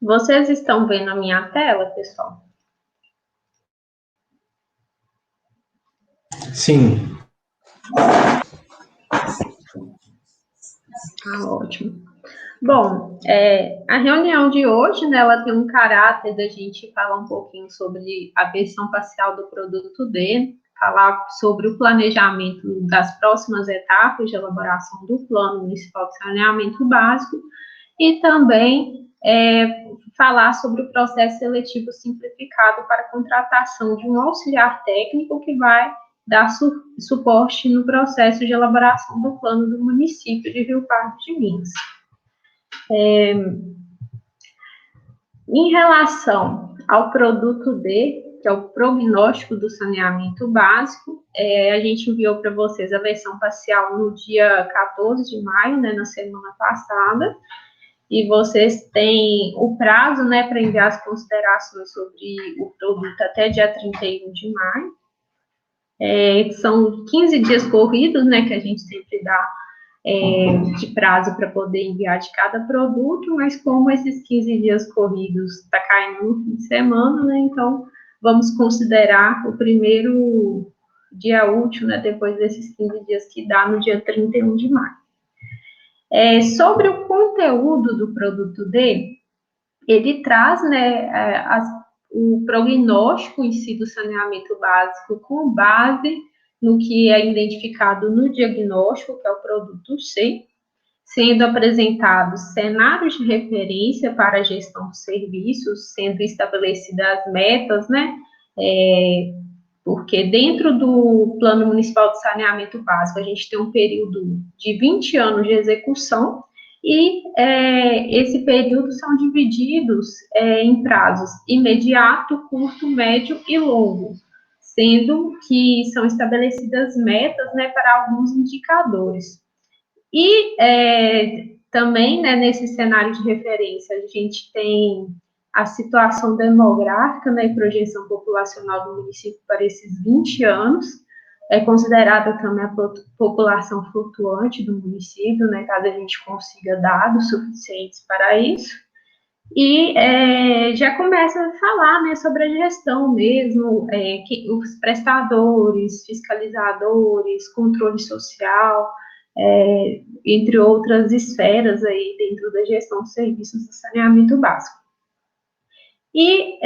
Vocês estão vendo a minha tela, pessoal? Sim. Ótimo. Bom, a reunião de hoje, né, ela tem um caráter da gente falar um pouquinho sobre a versão parcial do produto D, falar sobre o planejamento das próximas etapas de elaboração do Plano Municipal de Saneamento Básico e também falar sobre o processo seletivo simplificado para a contratação de um auxiliar técnico que vai dar suporte no processo de elaboração do plano do município de Rio Pardo de Minas. Em relação ao produto D, que é o prognóstico do saneamento básico, a gente enviou para vocês a versão parcial no dia 14 de maio, né, na semana passada, e vocês têm o prazo, né, para enviar as considerações sobre o produto até dia 31 de maio. São 15 dias corridos, né, que a gente sempre dá de prazo para poder enviar de cada produto, mas como esses 15 dias corridos está caindo no fim de semana, né, então vamos considerar o primeiro dia útil, né, depois desses 15 dias que dá no dia 31 de maio. Sobre o conteúdo do produto D, ele traz, né, o prognóstico em si do saneamento básico com base no que é identificado no diagnóstico, que é o produto C, sendo apresentados cenários de referência para a gestão de serviços, sendo estabelecidas metas, né, porque dentro do Plano Municipal de Saneamento Básico, a gente tem um período de 20 anos de execução, e esse período são divididos em prazos imediato, curto, médio e longo, sendo que são estabelecidas metas, né, para alguns indicadores. E também, né, nesse cenário de referência, a gente tem a situação demográfica, né, e projeção populacional do município para esses 20 anos. É considerada também a população flutuante do município, né, caso a gente consiga dados suficientes para isso. E já começa a falar, né, sobre a gestão mesmo, os prestadores, fiscalizadores, controle social, entre outras esferas aí dentro da gestão de serviços de saneamento básico. E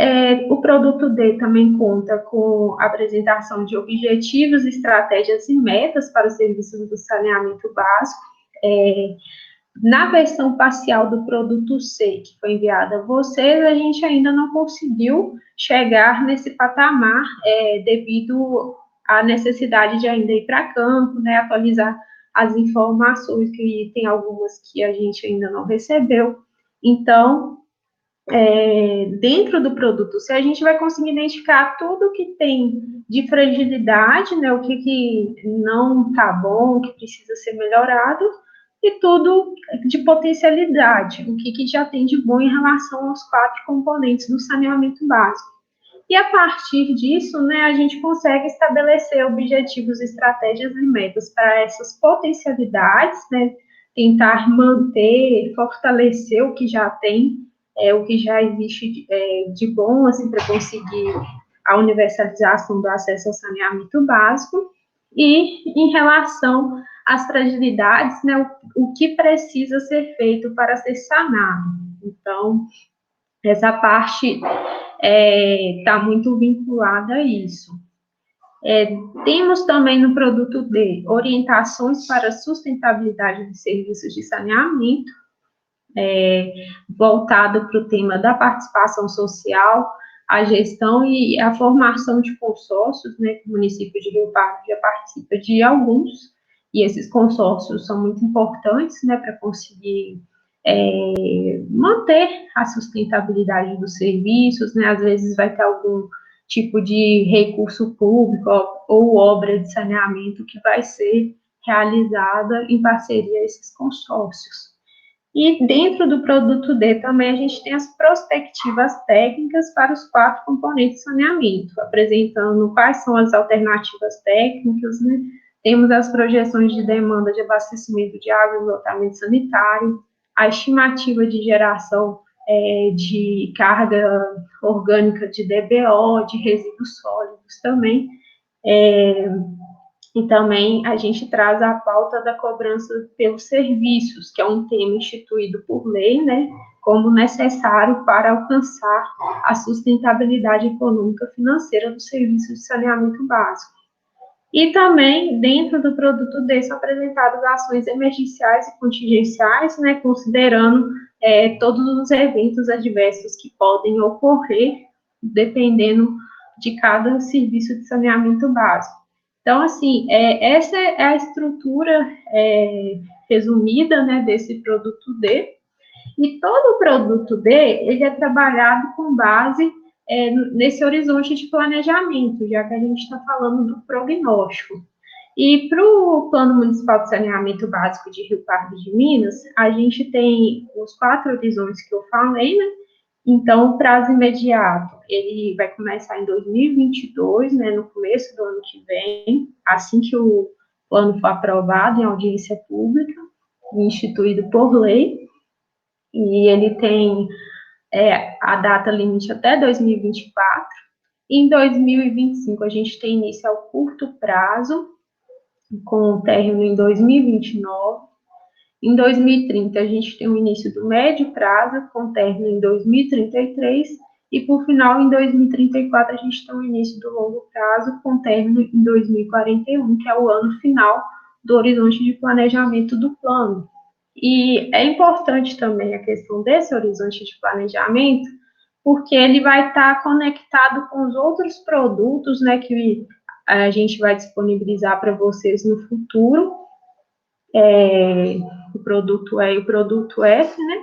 o produto D também conta com a apresentação de objetivos, estratégias e metas para os serviços do saneamento básico. Na versão parcial do produto C, que foi enviada a vocês, a gente ainda não conseguiu chegar nesse patamar, devido à necessidade de ainda ir para campo, né, atualizar as informações, que tem algumas que a gente ainda não recebeu. Então, dentro do produto C, a gente vai conseguir identificar tudo que tem de fragilidade, né, o que não está bom, o que precisa ser melhorado, e tudo de potencialidade, o que já tem de bom em relação aos 4 componentes do saneamento básico. E a partir disso, né, a gente consegue estabelecer objetivos, estratégias e metas para essas potencialidades, né, tentar manter, fortalecer o que já tem, o que já existe de bom, assim, para conseguir a universalização do acesso ao saneamento básico. E em relação às fragilidades, né, o que precisa ser feito para ser sanado. Então, essa parte está muito vinculada a isso. Temos também no produto D orientações para a sustentabilidade de serviços de saneamento, voltado para o tema da participação social, a gestão e a formação de consórcios, né, que o município de Rio Pardo já participa de alguns, e esses consórcios são muito importantes, né, para conseguir manter a sustentabilidade dos serviços, né, às vezes vai ter algum tipo de recurso público ou obra de saneamento que vai ser realizada em parceria a esses consórcios. E dentro do produto D também a gente tem as prospectivas técnicas para os 4 componentes de saneamento, apresentando quais são as alternativas técnicas, né? Temos as projeções de demanda de abastecimento de água e esgotamento sanitário, a estimativa de geração de carga orgânica de DBO, de resíduos sólidos também. E também a gente traz a pauta da cobrança pelos serviços, que é um tema instituído por lei, né, como necessário para alcançar a sustentabilidade econômica financeira do serviço de saneamento básico. E também, dentro do produto D, são apresentadas ações emergenciais e contingenciais, né, considerando todos os eventos adversos que podem ocorrer, dependendo de cada serviço de saneamento básico. Então, assim, essa é a estrutura resumida, né, desse produto D, e todo o produto D, ele é trabalhado com base nesse horizonte de planejamento, já que a gente está falando do prognóstico. E para o Plano Municipal de Saneamento Básico de Rio Pardo de Minas, a gente tem os 4 horizontes que eu falei, né? Então, o prazo imediato, ele vai começar em 2022, né, no começo do ano que vem, assim que o plano for aprovado em audiência pública, instituído por lei, e ele tem a data limite até 2024. Em 2025, a gente tem início ao curto prazo, com o término em 2029. Em 2030, a gente tem o início do médio prazo, com término em 2033. E, por final, em 2034, a gente tem o início do longo prazo, com término em 2041, que é o ano final do horizonte de planejamento do plano. E é importante também a questão desse horizonte de planejamento, porque ele vai estar conectado com os outros produtos, né, que a gente vai disponibilizar para vocês no futuro, o produto E e o produto F, né?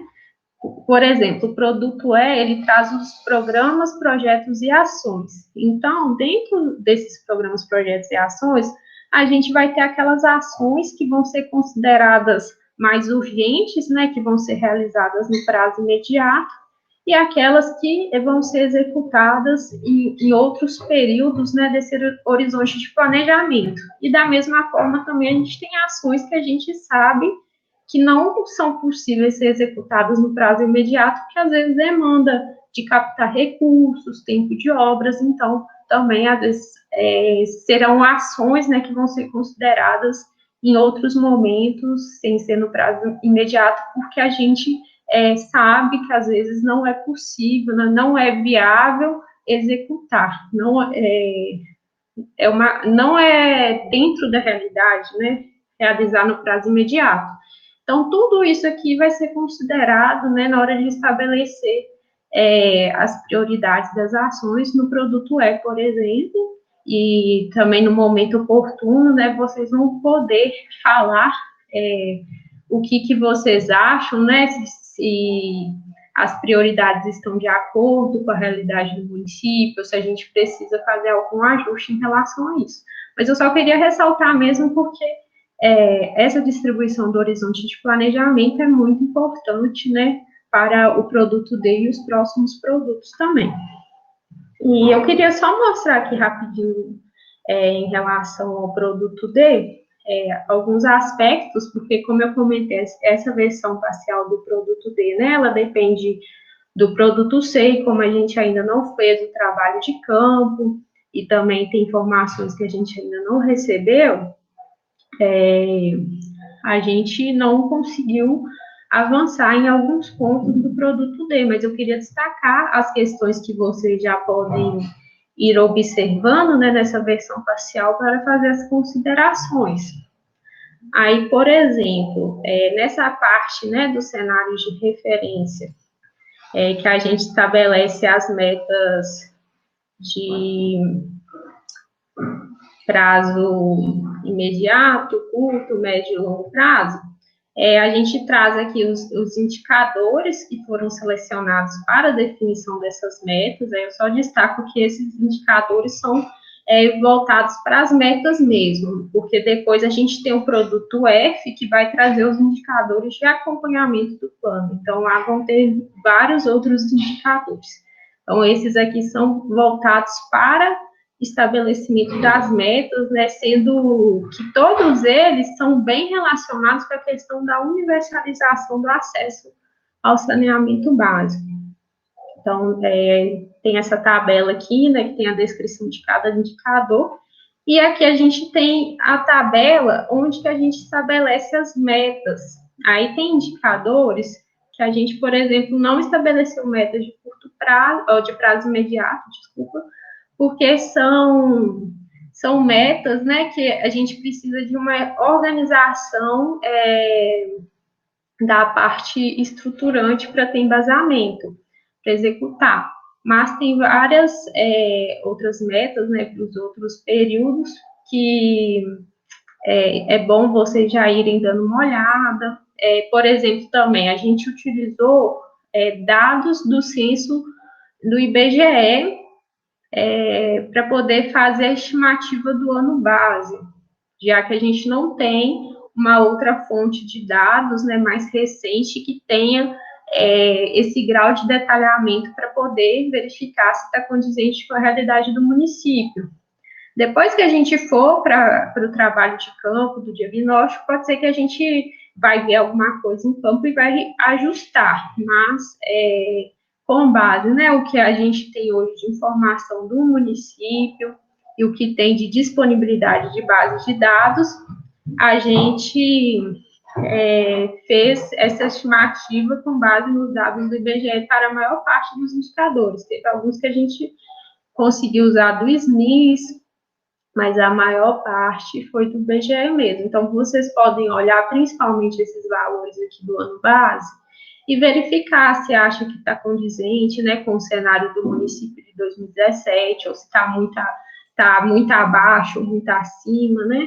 Por exemplo, o produto E, ele traz os programas, projetos e ações. Então, dentro desses programas, projetos e ações, a gente vai ter aquelas ações que vão ser consideradas mais urgentes, né, que vão ser realizadas no prazo imediato, e aquelas que vão ser executadas em outros períodos, né, desse horizonte de planejamento. E da mesma forma também a gente tem ações que a gente sabe que não são possíveis ser executadas no prazo imediato, que às vezes demanda de captar recursos, tempo de obras, então também às vezes serão ações, né, que vão ser consideradas em outros momentos, sem ser no prazo imediato, porque a gente sabe que às vezes não é possível, né, não é viável executar, não é dentro da realidade, né, realizar no prazo imediato. Então, tudo isso aqui vai ser considerado, né, na hora de estabelecer as prioridades das ações no produto E, por exemplo, e também no momento oportuno, né, vocês vão poder falar o que vocês acham, né, se as prioridades estão de acordo com a realidade do município, se a gente precisa fazer algum ajuste em relação a isso. Mas eu só queria ressaltar mesmo porque essa distribuição do horizonte de planejamento é muito importante, né, para o produto D e os próximos produtos também. E eu queria só mostrar aqui rapidinho, em relação ao produto D, alguns aspectos, porque, como eu comentei, essa versão parcial do produto D, né, ela depende do produto C, e como a gente ainda não fez o trabalho de campo, e também tem informações que a gente ainda não recebeu, a gente não conseguiu avançar em alguns pontos do produto D, mas eu queria destacar as questões que vocês já podem ir observando, né, nessa versão parcial para fazer as considerações. Aí, por exemplo, nessa parte, né, dos cenários de referência, que a gente estabelece as metas de prazo imediato, curto, médio e longo prazo, a gente traz aqui os indicadores que foram selecionados para a definição dessas metas. Eu só destaco que esses indicadores são voltados para as metas mesmo, porque depois a gente tem o produto F, que vai trazer os indicadores de acompanhamento do plano. Então, lá vão ter vários outros indicadores. Então, esses aqui são voltados para estabelecimento das metas, né, sendo que todos eles são bem relacionados com a questão da universalização do acesso ao saneamento básico. Então, tem essa tabela aqui, né, que tem a descrição de cada indicador, e aqui a gente tem a tabela onde que a gente estabelece as metas. Aí tem indicadores que a gente, por exemplo, não estabeleceu metas de curto prazo, ou de prazo imediato, desculpa, porque são metas, né, que a gente precisa de uma organização da parte estruturante para ter embasamento, para executar. Mas tem várias outras metas, né, para os outros períodos, que é bom vocês já irem dando uma olhada. Por exemplo, também a gente utilizou dados do censo do IBGE para poder fazer a estimativa do ano base, já que a gente não tem uma outra fonte de dados, né, mais recente que tenha esse grau de detalhamento para poder verificar se está condizente com a realidade do município. Depois que a gente for para o trabalho de campo, do diagnóstico, pode ser que a gente vai ver alguma coisa em campo e vai ajustar, mas com base, né, o que a gente tem hoje de informação do município e o que tem de disponibilidade de bases de dados, a gente fez essa estimativa com base nos dados do IBGE para a maior parte dos indicadores. Teve alguns que a gente conseguiu usar do SNIS, mas a maior parte foi do IBGE mesmo. Então, vocês podem olhar principalmente esses valores aqui do ano base e verificar se acha que está condizente, né, com o cenário do município de 2017, ou se está muito abaixo ou muito acima, né,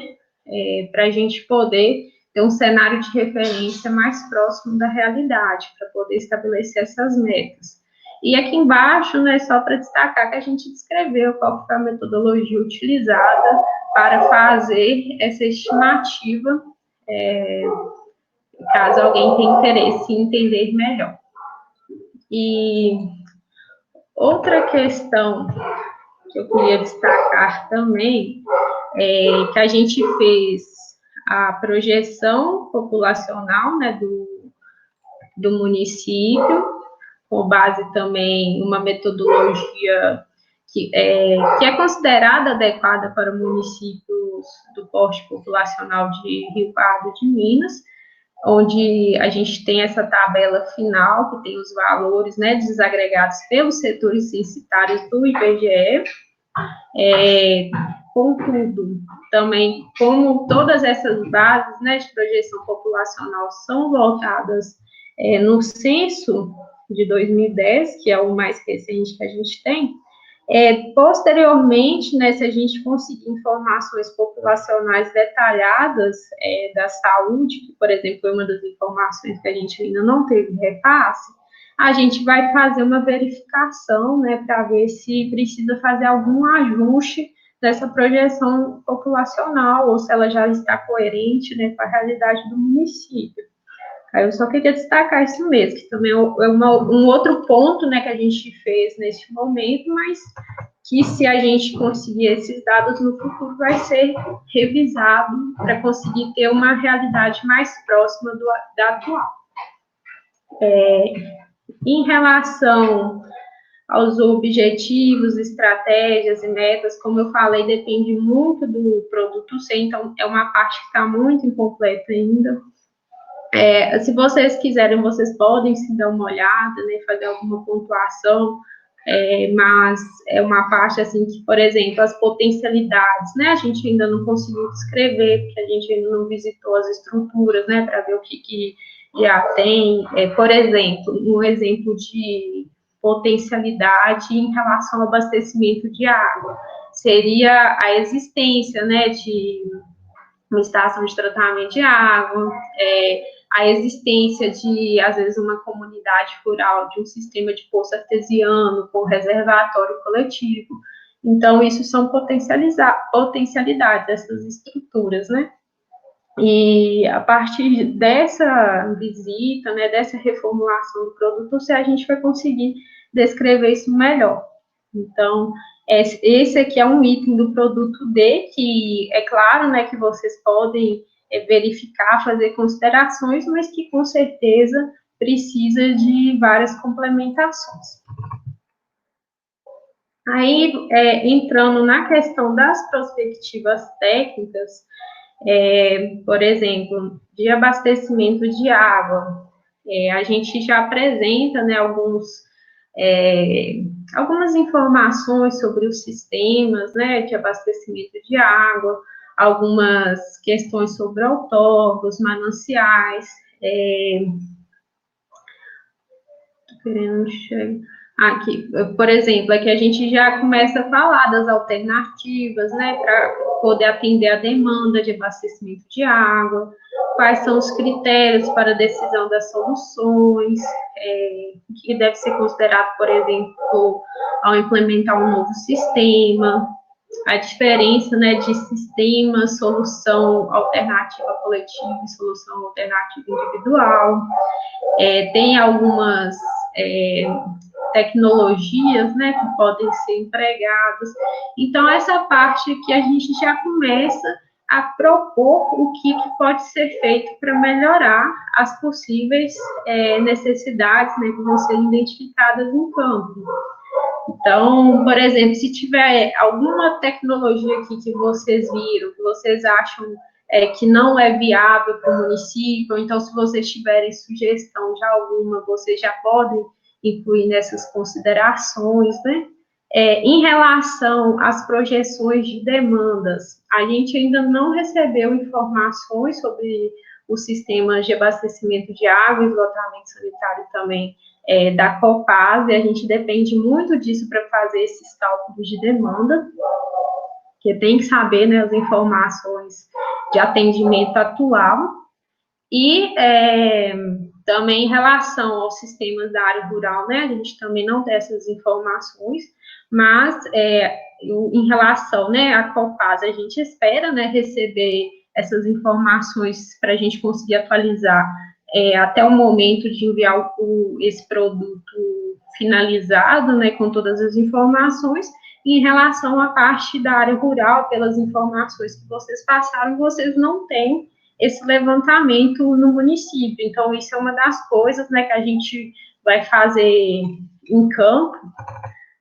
para a gente poder ter um cenário de referência mais próximo da realidade, para poder estabelecer essas metas. E aqui embaixo, né, só para destacar que a gente descreveu qual foi a metodologia utilizada para fazer essa estimativa, caso alguém tenha interesse em entender melhor. E outra questão que eu queria destacar também é que a gente fez a projeção populacional, né, do município, com base também em uma metodologia que é considerada adequada para municípios do porte populacional de Rio Pardo de Minas, onde a gente tem essa tabela final, que tem os valores, né, desagregados pelos setores censitários do IBGE. Contudo, também, como todas essas bases, né, de projeção populacional são voltadas no censo de 2010, que é o mais recente que a gente tem, posteriormente, né, se a gente conseguir informações populacionais detalhadas da saúde, que, por exemplo, foi uma das informações que a gente ainda não teve repasse, a gente vai fazer uma verificação, né, para ver se precisa fazer algum ajuste dessa projeção populacional, ou se ela já está coerente, né, com a realidade do município. Aí eu só queria destacar isso mesmo, que também é um outro ponto, né, que a gente fez neste momento, mas que se a gente conseguir esses dados no futuro vai ser revisado para conseguir ter uma realidade mais próxima da atual. Em relação aos objetivos, estratégias e metas, como eu falei, depende muito do produto C, então é uma parte que está muito incompleta ainda. Se vocês quiserem, vocês podem se dar uma olhada, né, fazer alguma pontuação, mas é uma parte, assim, que, por exemplo, as potencialidades, né, a gente ainda não conseguiu descrever, porque a gente ainda não visitou as estruturas, né, para ver o que já tem. Por exemplo, um exemplo de potencialidade em relação ao abastecimento de água seria a existência, né, de uma estação de tratamento de água, a existência de, às vezes, uma comunidade rural, de um sistema de poço artesiano com reservatório coletivo. Então, isso são potencialidades dessas estruturas, né? E a partir dessa visita, né, dessa reformulação do produto, a gente vai conseguir descrever isso melhor. Então, esse aqui é um item do produto D, que é claro, né, que vocês podem verificar, fazer considerações, mas que com certeza precisa de várias complementações. Aí, entrando na questão das perspectivas técnicas, por exemplo, de abastecimento de água, a gente já apresenta, né, algumas informações sobre os sistemas, né, de abastecimento de água, algumas questões sobre outorgos, mananciais, querendo chegar. Aqui, por exemplo, aqui a gente já começa a falar das alternativas, né, para poder atender a demanda de abastecimento de água, quais são os critérios para a decisão das soluções, o que deve ser considerado, por exemplo, ao implementar um novo sistema, a diferença, né, de sistema, solução alternativa coletiva e solução alternativa individual. Tem algumas tecnologias, né, que podem ser empregadas. Então, essa parte que a gente já começa a propor o que pode ser feito para melhorar as possíveis necessidades, né, que vão ser identificadas em campo. Então, por exemplo, se tiver alguma tecnologia aqui que vocês viram, que vocês acham que não é viável para o município, então, se vocês tiverem sugestão de alguma, vocês já podem incluir nessas considerações, né? Em relação às projeções de demandas, a gente ainda não recebeu informações sobre o sistema de abastecimento de água e esgotamento sanitário também da Copasa, e a gente depende muito disso para fazer esses cálculos de demanda, que tem que saber, né, as informações de atendimento atual, e também em relação aos sistemas da área rural, né, a gente também não tem essas informações, mas em relação, né, à Copasa, a gente espera, né, receber essas informações para a gente conseguir atualizar até o momento de enviar esse produto finalizado, né, com todas as informações. Em relação à parte da área rural, pelas informações que vocês passaram, vocês não têm esse levantamento no município. Então, isso é uma das coisas, né, que a gente vai fazer em campo,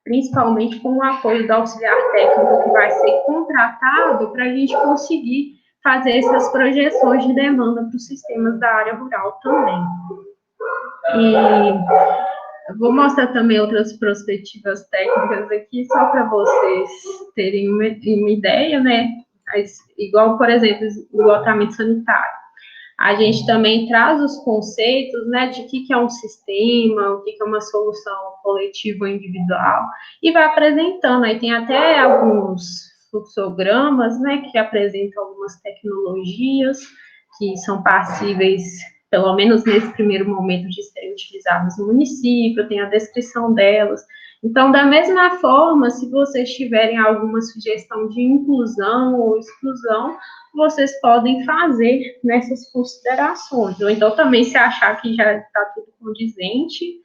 principalmente com o apoio do auxiliar técnico que vai ser contratado para a gente conseguir fazer essas projeções de demanda para os sistemas da área rural também. E eu vou mostrar também outras perspectivas técnicas aqui, só para vocês terem uma ideia, né? Igual, por exemplo, o esgotamento sanitário. A gente também traz os conceitos, né, de que é um sistema, o que é uma solução coletiva ou individual, e vai apresentando. Aí tem até alguns fluxogramas, né, que apresentam algumas tecnologias que são passíveis, pelo menos nesse primeiro momento, de serem utilizadas no município, tem a descrição delas. Então, da mesma forma, se vocês tiverem alguma sugestão de inclusão ou exclusão, vocês podem fazer nessas considerações. Ou então, também, se achar que já está tudo condizente,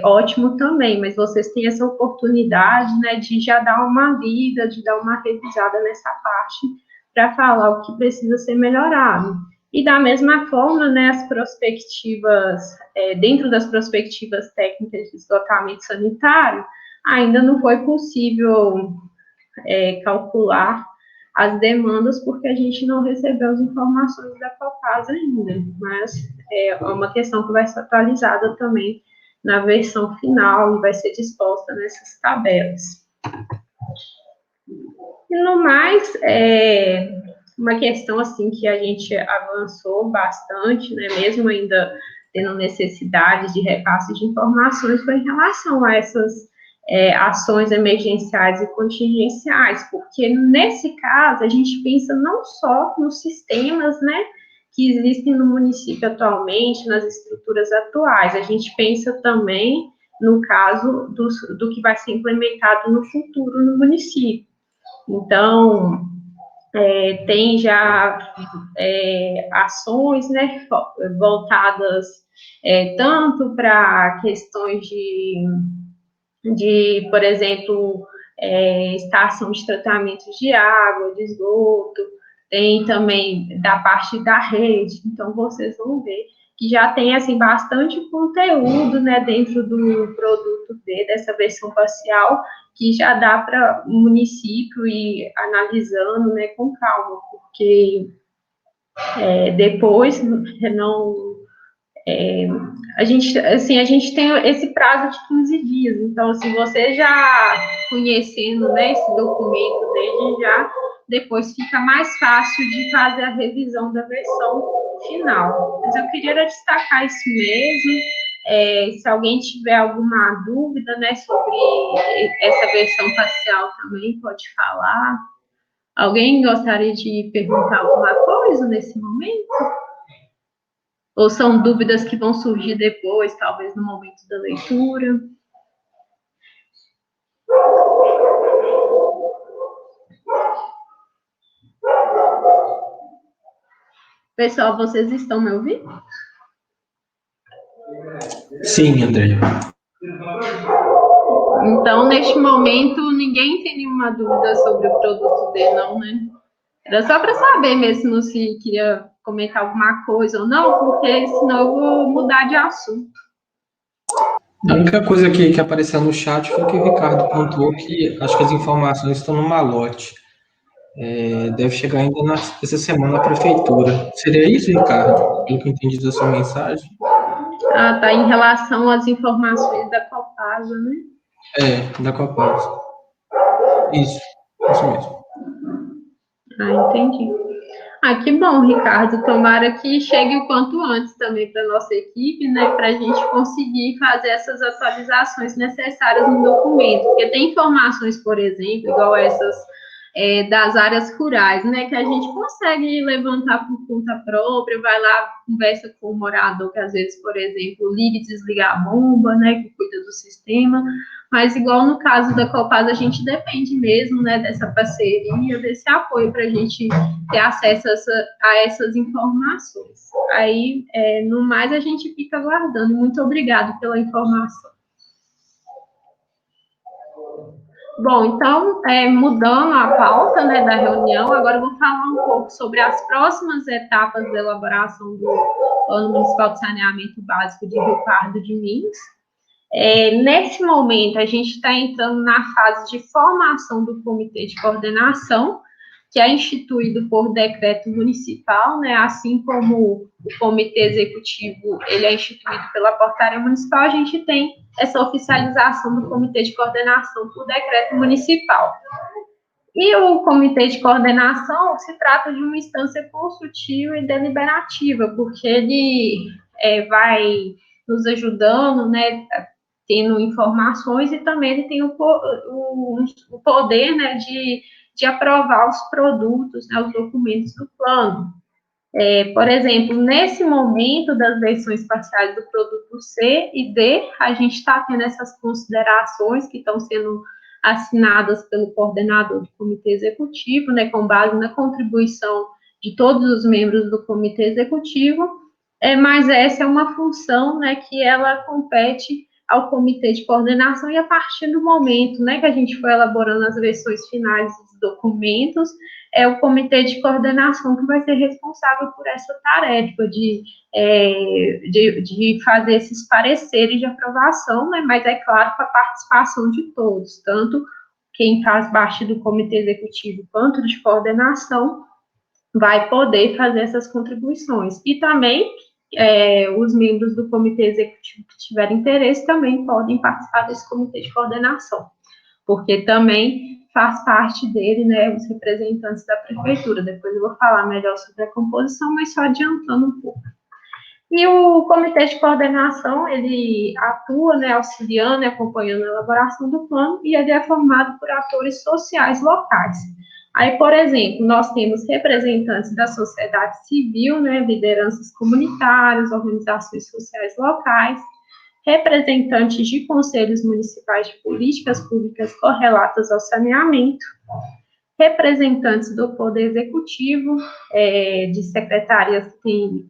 ótimo também, mas vocês têm essa oportunidade, né, de já dar uma lida, de dar uma revisada nessa parte, para falar o que precisa ser melhorado. E da mesma forma, né, as perspectivas, dentro das perspectivas técnicas de esgotamento sanitário, ainda não foi possível calcular as demandas, porque a gente não recebeu as informações da Copasa ainda, mas é uma questão que vai ser atualizada também na versão final e vai ser disposta nessas tabelas. E no mais, uma questão assim que a gente avançou bastante, né, mesmo ainda tendo necessidade de repasse de informações, foi em relação a essas ações emergenciais e contingenciais, porque nesse caso a gente pensa não só nos sistemas, né, que existem no município atualmente, nas estruturas atuais, a gente pensa também no caso do que vai ser implementado no futuro no município. Então, tem já ações, né, voltadas tanto para questões de, por exemplo, estação de tratamento de água, de esgoto, tem também da parte da rede. Então, vocês vão ver que já tem, assim, bastante conteúdo, né, dentro do produto dessa versão facial, que já dá para o município ir analisando, né, com calma, porque depois não a gente tem esse prazo de 15 dias. Então, se você já conhecendo, né, esse documento desde já, depois fica mais fácil de fazer a revisão da versão final. Mas eu queria destacar isso mesmo. Se alguém tiver alguma dúvida, né, sobre essa versão facial também, pode falar. Alguém gostaria de perguntar alguma coisa nesse momento? Ou são dúvidas que vão surgir depois, talvez no momento da leitura? Pessoal, vocês estão me ouvindo? Sim, André. Então, neste momento, ninguém tem nenhuma dúvida sobre o produto dele, não, né? Era só para saber mesmo se queria comentar alguma coisa ou não, porque senão eu vou mudar de assunto. A única coisa que apareceu no chat foi que o Ricardo pontuou que acho que as informações estão no malote. Deve chegar ainda essa semana à prefeitura. Seria isso, Ricardo? Pelo que eu entendi da sua mensagem? Ah, tá, em relação às informações da Copasa, né? Da Copasa. Isso mesmo. Ah, entendi. Ah, que bom, Ricardo. Tomara que chegue o quanto antes também para a nossa equipe, né, para a gente conseguir fazer essas atualizações necessárias no documento. Porque tem informações, por exemplo, igual essas das áreas rurais, né, que a gente consegue levantar por conta própria, vai lá, conversa com o morador, que às vezes, por exemplo, liga e desliga a bomba, né, que cuida do sistema. Mas, igual no caso da Copasa, a gente depende mesmo, né, dessa parceria, desse apoio para a gente ter acesso a essas informações. Aí, no mais, a gente fica aguardando. Muito obrigado pela informação. Bom, então, mudando a pauta, né, da reunião, agora eu vou falar um pouco sobre as próximas etapas da elaboração do Plano Municipal de Saneamento Básico de Rio Pardo de Minas. Nesse momento, a gente está entrando na fase de formação do comitê de coordenação, que é instituído por decreto municipal, né? Assim como o comitê executivo ele é instituído pela portaria municipal, a gente tem essa oficialização do comitê de coordenação por decreto municipal. E o comitê de coordenação se trata de uma instância consultiva e deliberativa, porque ele vai nos ajudando, né, tendo informações, e também ele tem o poder, né, de aprovar os produtos, né, os documentos do plano. Por exemplo, nesse momento das versões parciais do produto C e D, a gente está tendo essas considerações que estão sendo assinadas pelo coordenador do comitê executivo, né, com base na contribuição de todos os membros do comitê executivo, mas essa é uma função, né, que ela compete ao comitê de coordenação, e a partir do momento, né, que a gente foi elaborando as versões finais dos documentos, é o comitê de coordenação que vai ser responsável por essa tarefa de fazer esses pareceres de aprovação, né, mas é claro, com a participação de todos, tanto quem faz parte do comitê executivo quanto de coordenação vai poder fazer essas contribuições. E também os membros do comitê executivo que tiverem interesse também podem participar desse comitê de coordenação, porque também faz parte dele, né, os representantes da prefeitura. Depois eu vou falar melhor sobre a composição, mas só adiantando um pouco. E o comitê de coordenação, ele atua, né, auxiliando e acompanhando a elaboração do plano, e ele é formado por atores sociais locais. Aí, por exemplo, nós temos representantes da sociedade civil, né, lideranças comunitárias, organizações sociais locais, representantes de conselhos municipais de políticas públicas correlatas ao saneamento, representantes do Poder Executivo, de secretarias que têm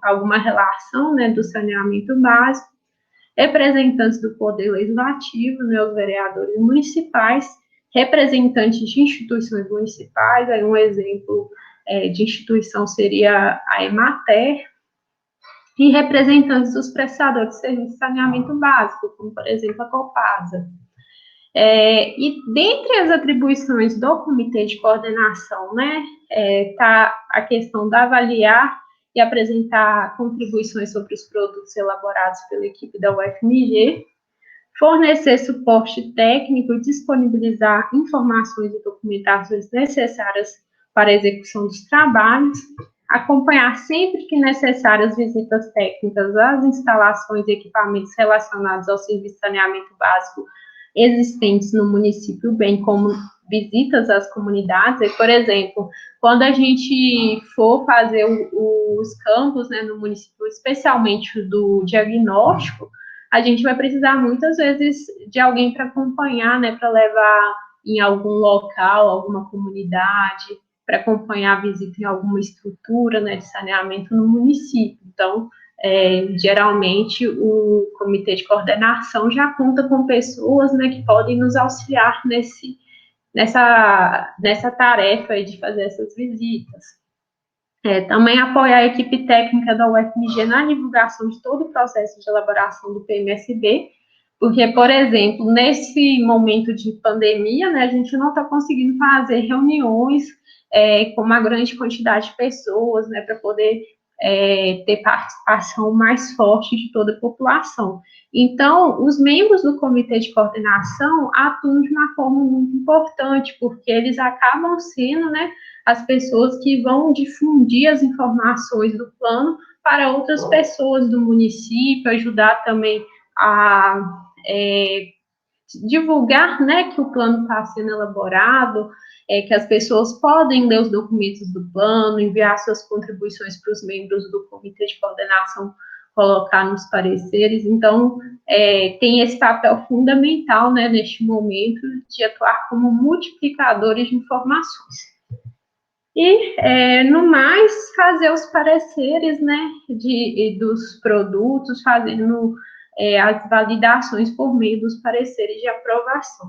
alguma relação, né, do saneamento básico, representantes do Poder Legislativo, né, os vereadores municipais, representantes de instituições municipais, aí um exemplo de instituição seria a Emater, e representantes dos prestadores de serviço de saneamento básico, como, por exemplo, a Copasa. E dentre as atribuições do Comitê de Coordenação, né, está a questão da avaliar e apresentar contribuições sobre os produtos elaborados pela equipe da UFMG, fornecer suporte técnico e disponibilizar informações e documentações necessárias para a execução dos trabalhos, acompanhar sempre que necessário as visitas técnicas às instalações e equipamentos relacionados ao serviço de saneamento básico existentes no município, bem como visitas às comunidades. E, por exemplo, quando a gente for fazer os campos, né, no município, especialmente do diagnóstico, a gente vai precisar muitas vezes de alguém para acompanhar, né, para levar em algum local, alguma comunidade, para acompanhar a visita em alguma estrutura, né, de saneamento no município. Então, geralmente o comitê de coordenação já conta com pessoas, né, que podem nos auxiliar nessa tarefa de fazer essas visitas. Também apoiar a equipe técnica da UFMG na divulgação de todo o processo de elaboração do PMSB, porque, por exemplo, nesse momento de pandemia, né, a gente não está conseguindo fazer reuniões com uma grande quantidade de pessoas, né, para poder ter participação mais forte de toda a população. Então, os membros do comitê de coordenação atuam de uma forma muito importante, porque eles acabam sendo, né, as pessoas que vão difundir as informações do plano para outras pessoas do município, ajudar também a divulgar, né, que o plano está sendo elaborado, que as pessoas podem ler os documentos do plano, enviar suas contribuições para os membros do comitê de coordenação, colocar nos pareceres. Então, tem esse papel fundamental, né, neste momento, de atuar como multiplicadores de informações. E, no mais, fazer os pareceres, né, dos produtos, fazendo as validações por meio dos pareceres de aprovação.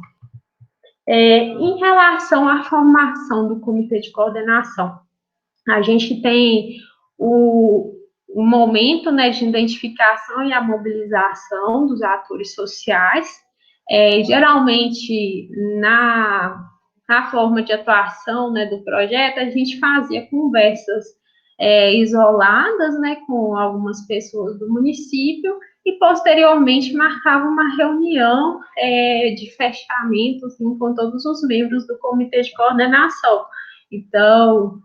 Em relação à formação do comitê de coordenação, a gente tem o momento, né, de identificação e a mobilização dos atores sociais, geralmente na forma de atuação, né, do projeto, a gente fazia conversas isoladas, né, com algumas pessoas do município, e posteriormente marcava uma reunião de fechamento, assim, com todos os membros do comitê de coordenação. Então,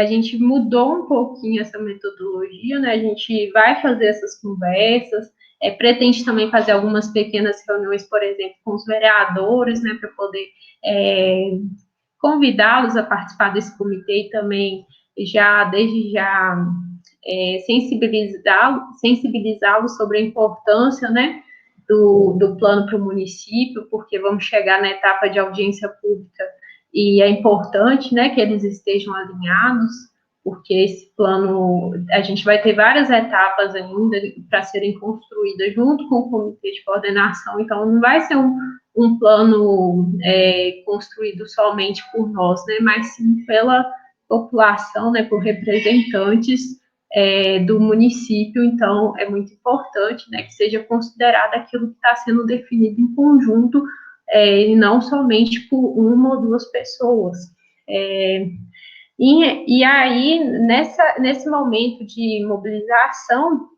a gente mudou um pouquinho essa metodologia, né? A gente vai fazer essas conversas, pretende também fazer algumas pequenas reuniões, por exemplo, com os vereadores, né, para poder convidá-los a participar desse comitê e também, desde já, sensibilizá-los sobre a importância, né, do plano para o município, porque vamos chegar na etapa de audiência pública e é importante, né, que eles estejam alinhados, porque esse plano, a gente vai ter várias etapas ainda para serem construídas junto com o comitê de coordenação, então não vai ser um plano construído somente por nós, né, mas sim pela população, né, por representantes do município. Então é muito importante, né, que seja considerado aquilo que está sendo definido em conjunto, e não somente por uma ou duas pessoas. E aí, nesse momento de mobilização,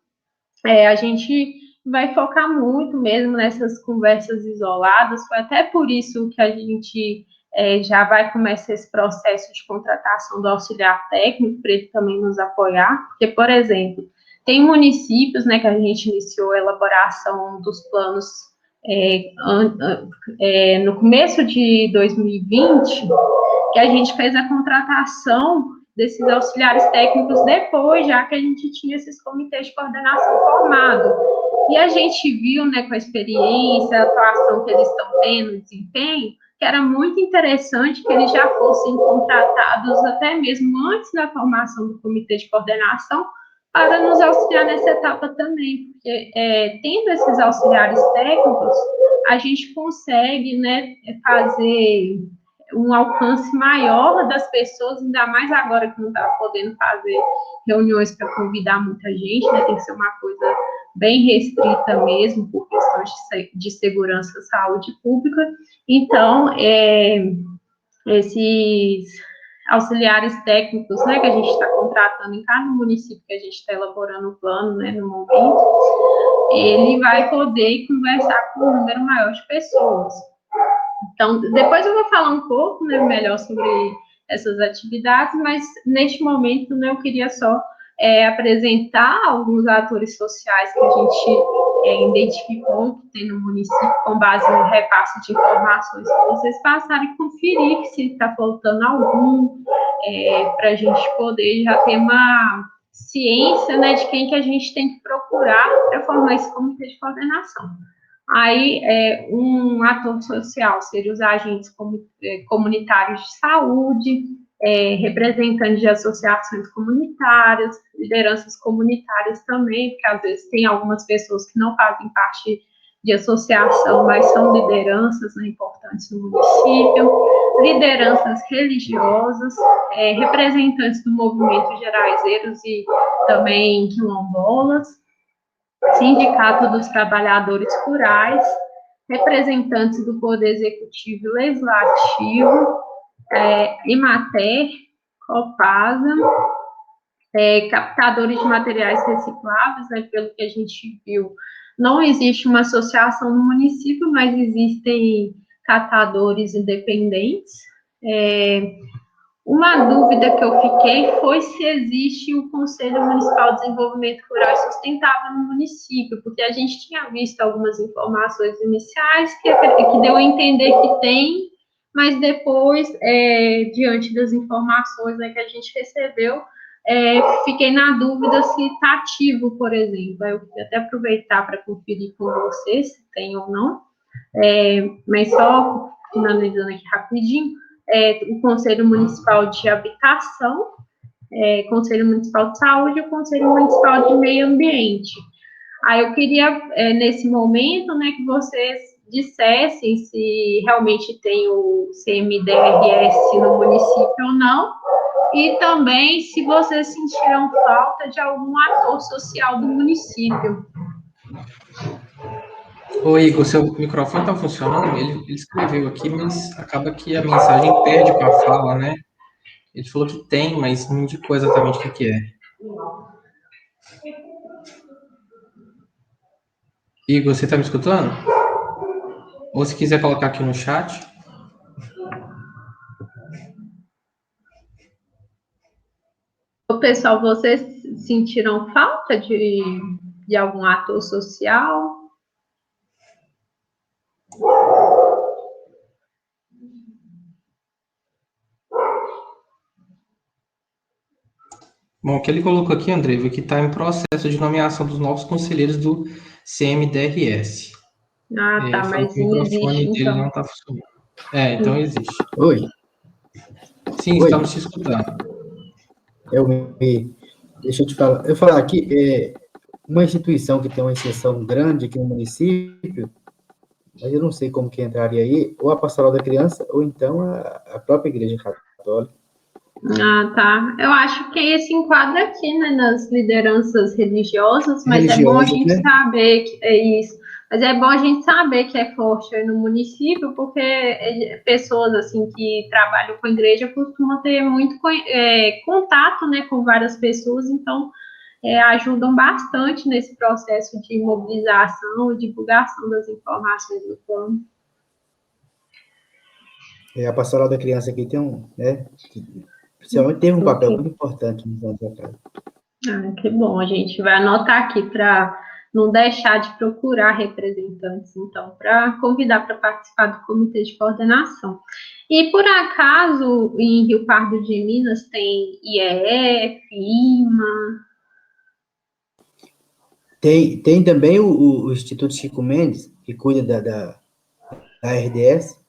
a gente vai focar muito mesmo nessas conversas isoladas. Foi até por isso que a gente já vai começar esse processo de contratação do auxiliar técnico, para ele também nos apoiar, porque, por exemplo, tem municípios, né, que a gente iniciou a elaboração dos planos no começo de 2020, que a gente fez a contratação desses auxiliares técnicos depois, já que a gente tinha esses comitês de coordenação formados. E a gente viu, né, com a experiência, a atuação que eles estão tendo, o desempenho, que era muito interessante que eles já fossem contratados até mesmo antes da formação do comitê de coordenação, para nos auxiliar nessa etapa também, porque tendo esses auxiliares técnicos, a gente consegue, né, fazer um alcance maior das pessoas, ainda mais agora que não está podendo fazer reuniões para convidar muita gente, né? Tem que ser uma coisa bem restrita mesmo, por questões de segurança, saúde pública. Então, esses auxiliares técnicos, né, que a gente está contratando em cada município que a gente está elaborando o plano, né, no momento, ele vai poder conversar com um número maior de pessoas. Então, depois eu vou falar um pouco, né, melhor sobre essas atividades, mas neste momento, né, eu queria só apresentar alguns atores sociais que a gente identificou que tem no município com base no repasse de informações que vocês passarem e conferir se está faltando algum, para a gente poder já ter uma ciência, né, de quem que a gente tem que procurar para formar esse comitê de coordenação. Aí, um ator social seria os agentes comunitários de saúde, representantes de associações comunitárias, lideranças comunitárias também, porque às vezes tem algumas pessoas que não fazem parte de associação, mas são lideranças, né, importantes no município, lideranças religiosas, representantes do movimento Geraizeiros e também quilombolas, Sindicato dos Trabalhadores Rurais, representantes do Poder Executivo e Legislativo, Imater, Copasa, captadores de materiais recicláveis, né, pelo que a gente viu, não existe uma associação no município, mas existem catadores independentes. Uma dúvida que eu fiquei foi se existe o Conselho Municipal de Desenvolvimento Rural e Sustentável no município, porque a gente tinha visto algumas informações iniciais que deu a entender que tem, mas depois, diante das informações, né, que a gente recebeu, fiquei na dúvida se está ativo, por exemplo. Eu queria até aproveitar para conferir com você se tem ou não, mas só finalizando aqui rapidinho, o Conselho Municipal de Habitação, Conselho Municipal de Saúde e o Conselho Municipal de Meio Ambiente. Aí eu queria, nesse momento, né, que vocês dissessem se realmente tem o CMDRS no município ou não, e também se vocês sentiram falta de algum ator social do município. Ô, Igor, seu microfone está funcionando? Ele escreveu aqui, mas acaba que a mensagem perde com a fala, né? Ele falou que tem, mas não indicou exatamente o que é. Igor, você está me escutando? Ou se quiser colocar aqui no chat. Ô, pessoal, vocês sentiram falta de algum ator social? Bom, o que ele colocou aqui, André, é que está em processo de nomeação dos novos conselheiros do CMDRS. Ah, tá, mas o microfone existe, dele então. não está funcionando. Então existe. Oi. Sim, estamos te escutando. Deixa eu te falar. Eu falar aqui, uma instituição que tem uma exceção grande aqui no município, mas eu não sei como que entraria aí, ou a Pastoral da Criança, ou então a própria Igreja Católica. Ah, tá. Eu acho que esse enquadra aqui, né, nas lideranças religiosas, mas é bom a gente saber que é isso. Mas é bom a gente saber que é forte aí no município, porque pessoas assim que trabalham com a igreja costumam ter muito contato, né, com várias pessoas, então ajudam bastante nesse processo de mobilização e divulgação das informações do plano. A Pastoral da Criança aqui tem teve um papel muito importante nos anos atrás. Que bom, a gente vai anotar aqui para não deixar de procurar representantes, então, para convidar para participar do comitê de coordenação. E, por acaso, em Rio Pardo de Minas tem IEF, IMA? Tem também o Instituto Chico Mendes, que cuida da RDS,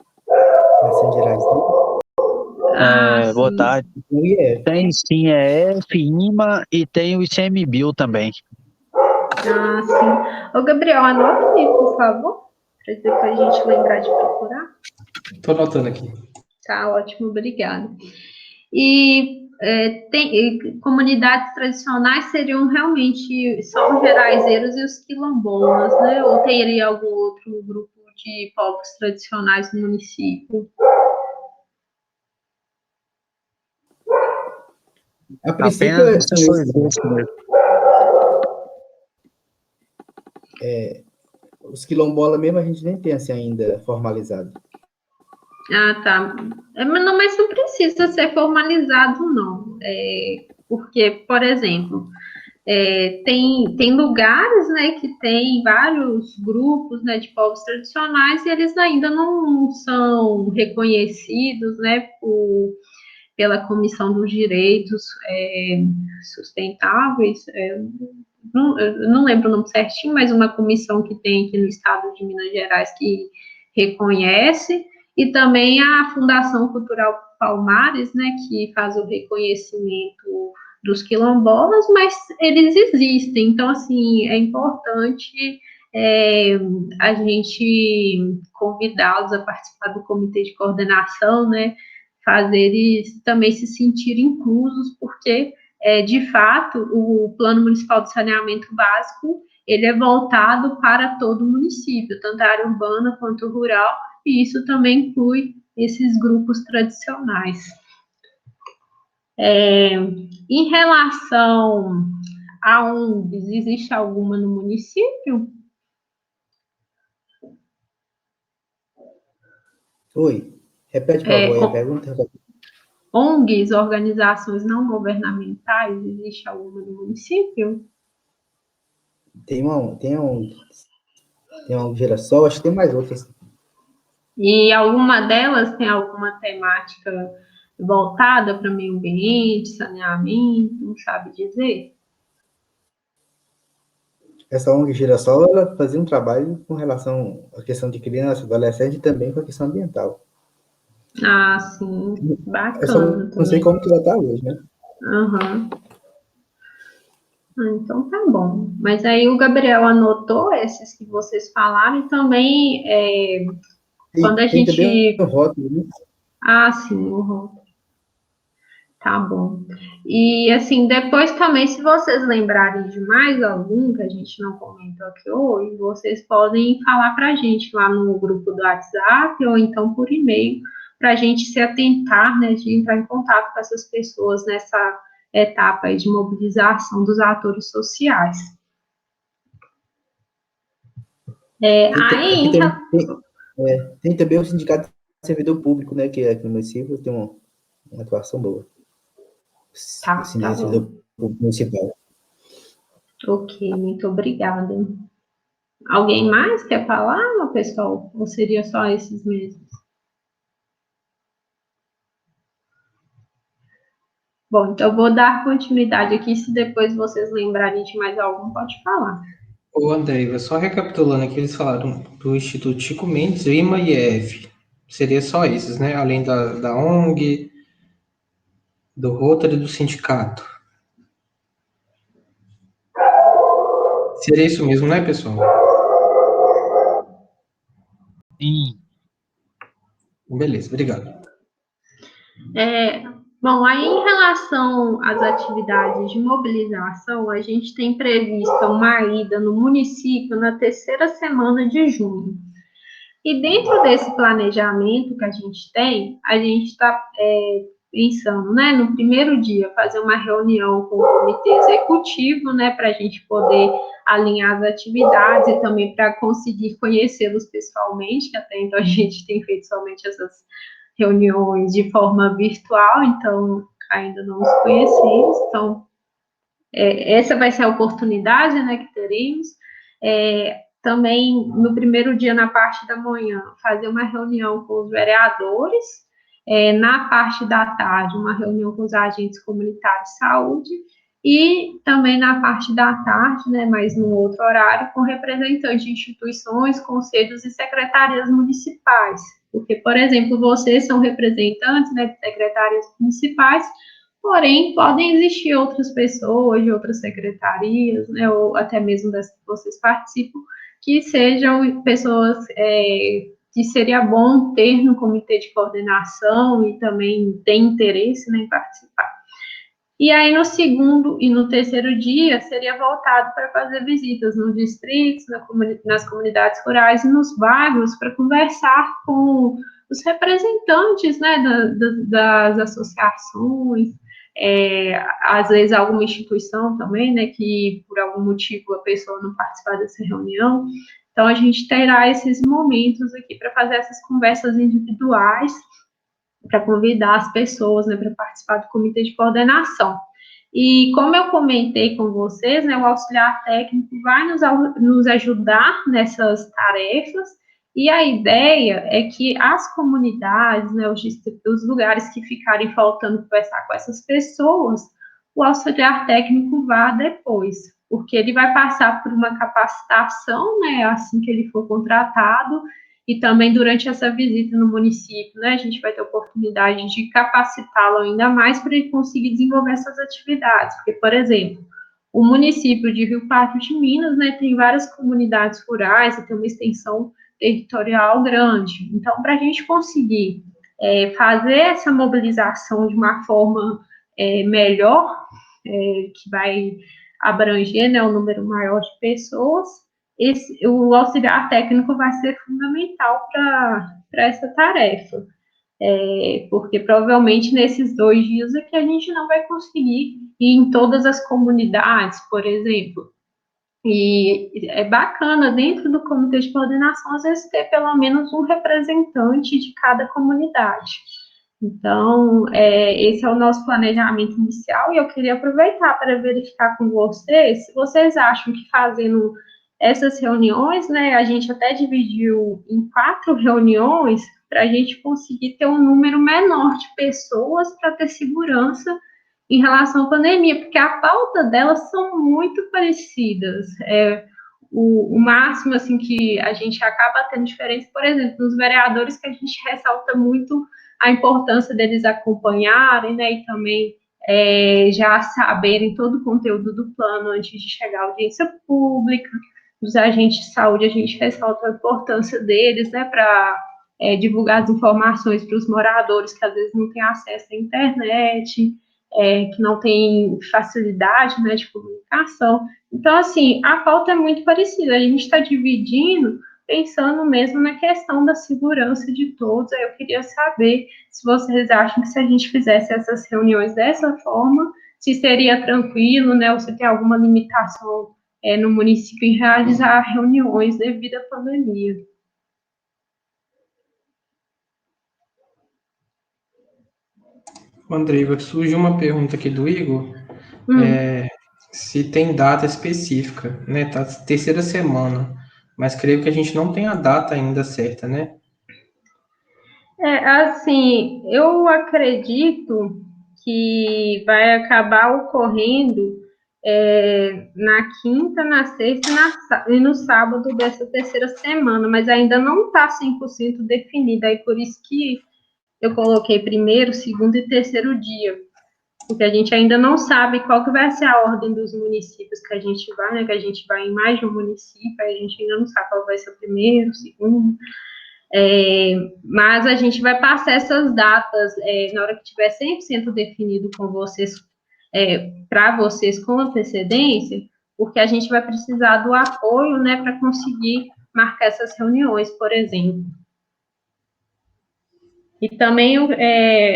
Nação Gerais. Boa tarde. Tem sim, IMA e tem o ICMBio também. Sim. Ô, Gabriel, anota aí, por favor, para depois a gente lembrar de procurar. Estou anotando aqui. Tá ótimo, obrigada. E comunidades tradicionais seriam realmente só os geraizeiros e os quilombolas, né? Ou teria algum outro grupo de povos tradicionais no município? A princípio, Apenas são esses esses, dois mesmo. os quilombolas mesmo a gente nem tem assim ainda formalizado. Ah, tá. Mas não precisa ser formalizado, não. Porque, por exemplo, tem lugares, né, que tem vários grupos, né, de povos tradicionais e eles ainda não são reconhecidos, né, pela Comissão dos Direitos Sustentáveis. Eu não lembro o nome certinho, mas uma comissão que tem aqui no estado de Minas Gerais que reconhece, e também a Fundação Cultural Palmares, né, que faz o reconhecimento dos quilombolas, mas eles existem, então, assim, é importante a gente convidá-los a participar do comitê de coordenação, né, fazer eles também se sentirem inclusos, porque, de fato, o Plano Municipal de Saneamento Básico, ele é voltado para todo o município, tanto a área urbana quanto rural, e isso também inclui esses grupos tradicionais. Em relação a ONGs, existe alguma no município? Oi, repete, por favor, aí a pergunta. ONGs, organizações não governamentais, existe alguma no município? Tem uma Girassol, acho que tem mais outras. E alguma delas tem alguma temática voltada para meio ambiente, saneamento, não sabe dizer? Essa ONG Girassol, ela fazia um trabalho com relação à questão de criança, adolescente e também com a questão ambiental. Ah, sim, Eu só bacana não sei também. como que ela está hoje, né? Aham. Então tá bom. Mas aí o Gabriel anotou esses que vocês falaram e também quando a Tem também gente. o rótulo, né? Ah, sim, uhum. Tá bom. E assim, depois também, se vocês lembrarem de mais algum que a gente não comentou aqui hoje, vocês podem falar para a gente lá no grupo do WhatsApp ou então por e-mail, para a gente se atentar, né, de entrar em contato com essas pessoas nessa etapa aí de mobilização dos atores sociais. Aqui também tem também o Sindicato de Servidor Público, né? Que aqui no município tem uma atuação boa. O Tá Sindicato de Servidor bom. Público Municipal. Ok, muito obrigada. Alguém mais quer falar, meu pessoal? Ou seria só esses mesmos? Bom, então eu vou dar continuidade aqui. Se depois vocês lembrarem de mais algum, pode falar. Ô, André, só recapitulando aqui, eles falaram do Instituto Chico Mendes, o IMA e EF. Seria só esses, né? Além da ONG, do Rotary e do sindicato. Seria isso mesmo, né, pessoal? Sim. Beleza, obrigado. Bom, aí em relação às atividades de mobilização, a gente tem prevista uma ida no município na terceira semana de junho. E dentro desse planejamento que a gente está pensando, né, no primeiro dia, fazer uma reunião com o comitê executivo, né, para a gente poder alinhar as atividades e também para conseguir conhecê-los pessoalmente, que até então a gente tem feito somente essas reuniões de forma virtual, então ainda não nos conhecemos, então essa vai ser a oportunidade, né, que teremos. Também no primeiro dia, na parte da manhã, fazer uma reunião com os vereadores, na parte da tarde, uma reunião com os agentes comunitários de saúde, e também na parte da tarde, né, mas no outro horário, com representantes de instituições, conselhos e secretarias municipais. Porque, por exemplo, vocês são representantes, né, de secretarias municipais, porém, podem existir outras pessoas de outras secretarias, né, ou até mesmo das que vocês participam, que sejam pessoas que seria bom ter no comitê de coordenação e também tem interesse, né, em participar. E aí, no segundo e no terceiro dia, seria voltado para fazer visitas nos distritos, nas comunidades rurais e nos bairros, para conversar com os representantes, né, das associações, às vezes alguma instituição também, né, que por algum motivo a pessoa não participar dessa reunião. Então, a gente terá esses momentos aqui para fazer essas conversas individuais, para convidar as pessoas, né, para participar do comitê de coordenação. E como eu comentei com vocês, né, o auxiliar técnico vai nos ajudar nessas tarefas, e a ideia é que as comunidades, né, os lugares que ficarem faltando conversar com essas pessoas, o auxiliar técnico vá depois, porque ele vai passar por uma capacitação, né, assim que ele for contratado, e também durante essa visita no município, né, a gente vai ter oportunidade de capacitá-lo ainda mais para ele conseguir desenvolver essas atividades, porque, por exemplo, o município de Rio Pardo de Minas, né, tem várias comunidades rurais e tem uma extensão territorial grande. Então, para a gente conseguir fazer essa mobilização de uma forma melhor, que vai abranger, né, um número maior de pessoas, o auxiliar técnico vai ser fundamental para essa tarefa, porque provavelmente nesses 2 dias é que a gente não vai conseguir ir em todas as comunidades, por exemplo. E é bacana, dentro do comitê de coordenação, às vezes ter pelo menos um representante de cada comunidade. Então, esse é o nosso planejamento inicial, e eu queria aproveitar para verificar com vocês se vocês acham que fazendo essas reuniões, né, a gente até dividiu em 4 reuniões para a gente conseguir ter um número menor de pessoas para ter segurança em relação à pandemia, porque a pauta delas são muito parecidas. O máximo, assim, que a gente acaba tendo diferença, por exemplo, nos vereadores, que a gente ressalta muito a importância deles acompanharem, né, e também já saberem todo o conteúdo do plano antes de chegar à audiência pública. Dos agentes de saúde, a gente ressalta a importância deles, né, para divulgar as informações para os moradores que às vezes não têm acesso à internet, que não tem facilidade, né, de comunicação. Então, assim, a pauta é muito parecida, a gente está dividindo, pensando mesmo na questão da segurança de todos. Aí eu queria saber se vocês acham que se a gente fizesse essas reuniões dessa forma, se seria tranquilo, né, ou se tem alguma limitação no município em realizar reuniões devido à pandemia. Rodrigo, surgiu uma pergunta aqui do Igor, se tem data específica, né? Tá terceira semana, mas creio que a gente não tem a data ainda certa, né? Assim, eu acredito que vai acabar ocorrendo na quinta, na sexta e no sábado dessa terceira semana, mas ainda não está 100% definida, aí por isso que eu coloquei primeiro, segundo e terceiro dia, porque a gente ainda não sabe qual que vai ser a ordem dos municípios que a gente vai, né, que a gente vai em mais de um município, aí a gente ainda não sabe qual vai ser o primeiro, o segundo, mas a gente vai passar essas datas na hora que tiver 100% definido com vocês, para vocês com antecedência, porque a gente vai precisar do apoio, né, para conseguir marcar essas reuniões, por exemplo. E também,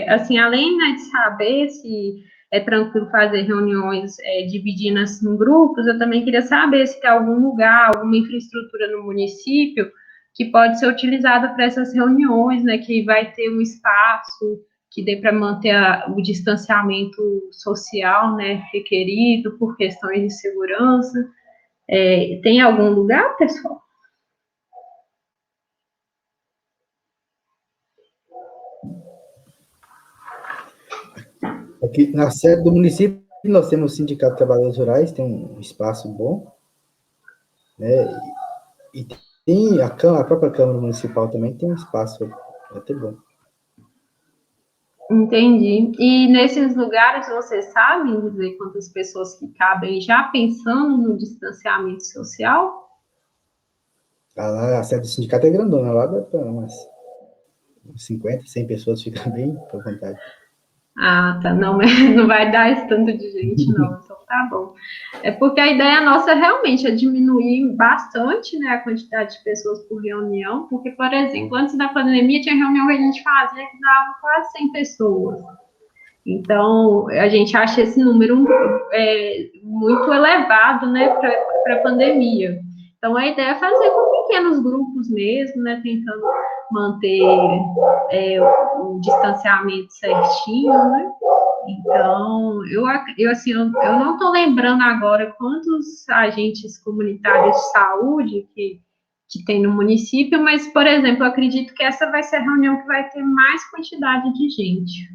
assim, além, né, de saber se é tranquilo fazer reuniões dividindo assim, em grupos, eu também queria saber se tem algum lugar, alguma infraestrutura no município que pode ser utilizada para essas reuniões, né, que vai ter um espaço que dê para manter o distanciamento social, né, requerido por questões de segurança. Tem algum lugar, pessoal? Aqui na sede do município, nós temos o Sindicato de Trabalhadores Rurais, tem um espaço bom, né? E tem a própria Câmara Municipal também tem um espaço até bom. Entendi. E nesses lugares, vocês sabem dizer quantas pessoas que cabem já pensando no distanciamento social? A sede do sindicato é grandona, lá dá para umas 50, 100 pessoas, fica bem à vontade. Ah, tá. Não, mas não vai dar esse tanto de gente, não. Então tá bom. É porque a ideia nossa realmente é diminuir bastante, né, a quantidade de pessoas por reunião, porque, por exemplo, antes da pandemia tinha reunião que a gente fazia que dava quase 100 pessoas. Então, a gente acha esse número muito elevado, né, para a pandemia. Então, a ideia é fazer com pequenos grupos mesmo, né, tentando manter o distanciamento certinho, né? Então, assim, eu não estou lembrando agora quantos agentes comunitários de saúde que tem no município, mas, por exemplo, eu acredito que essa vai ser a reunião que vai ter mais quantidade de gente.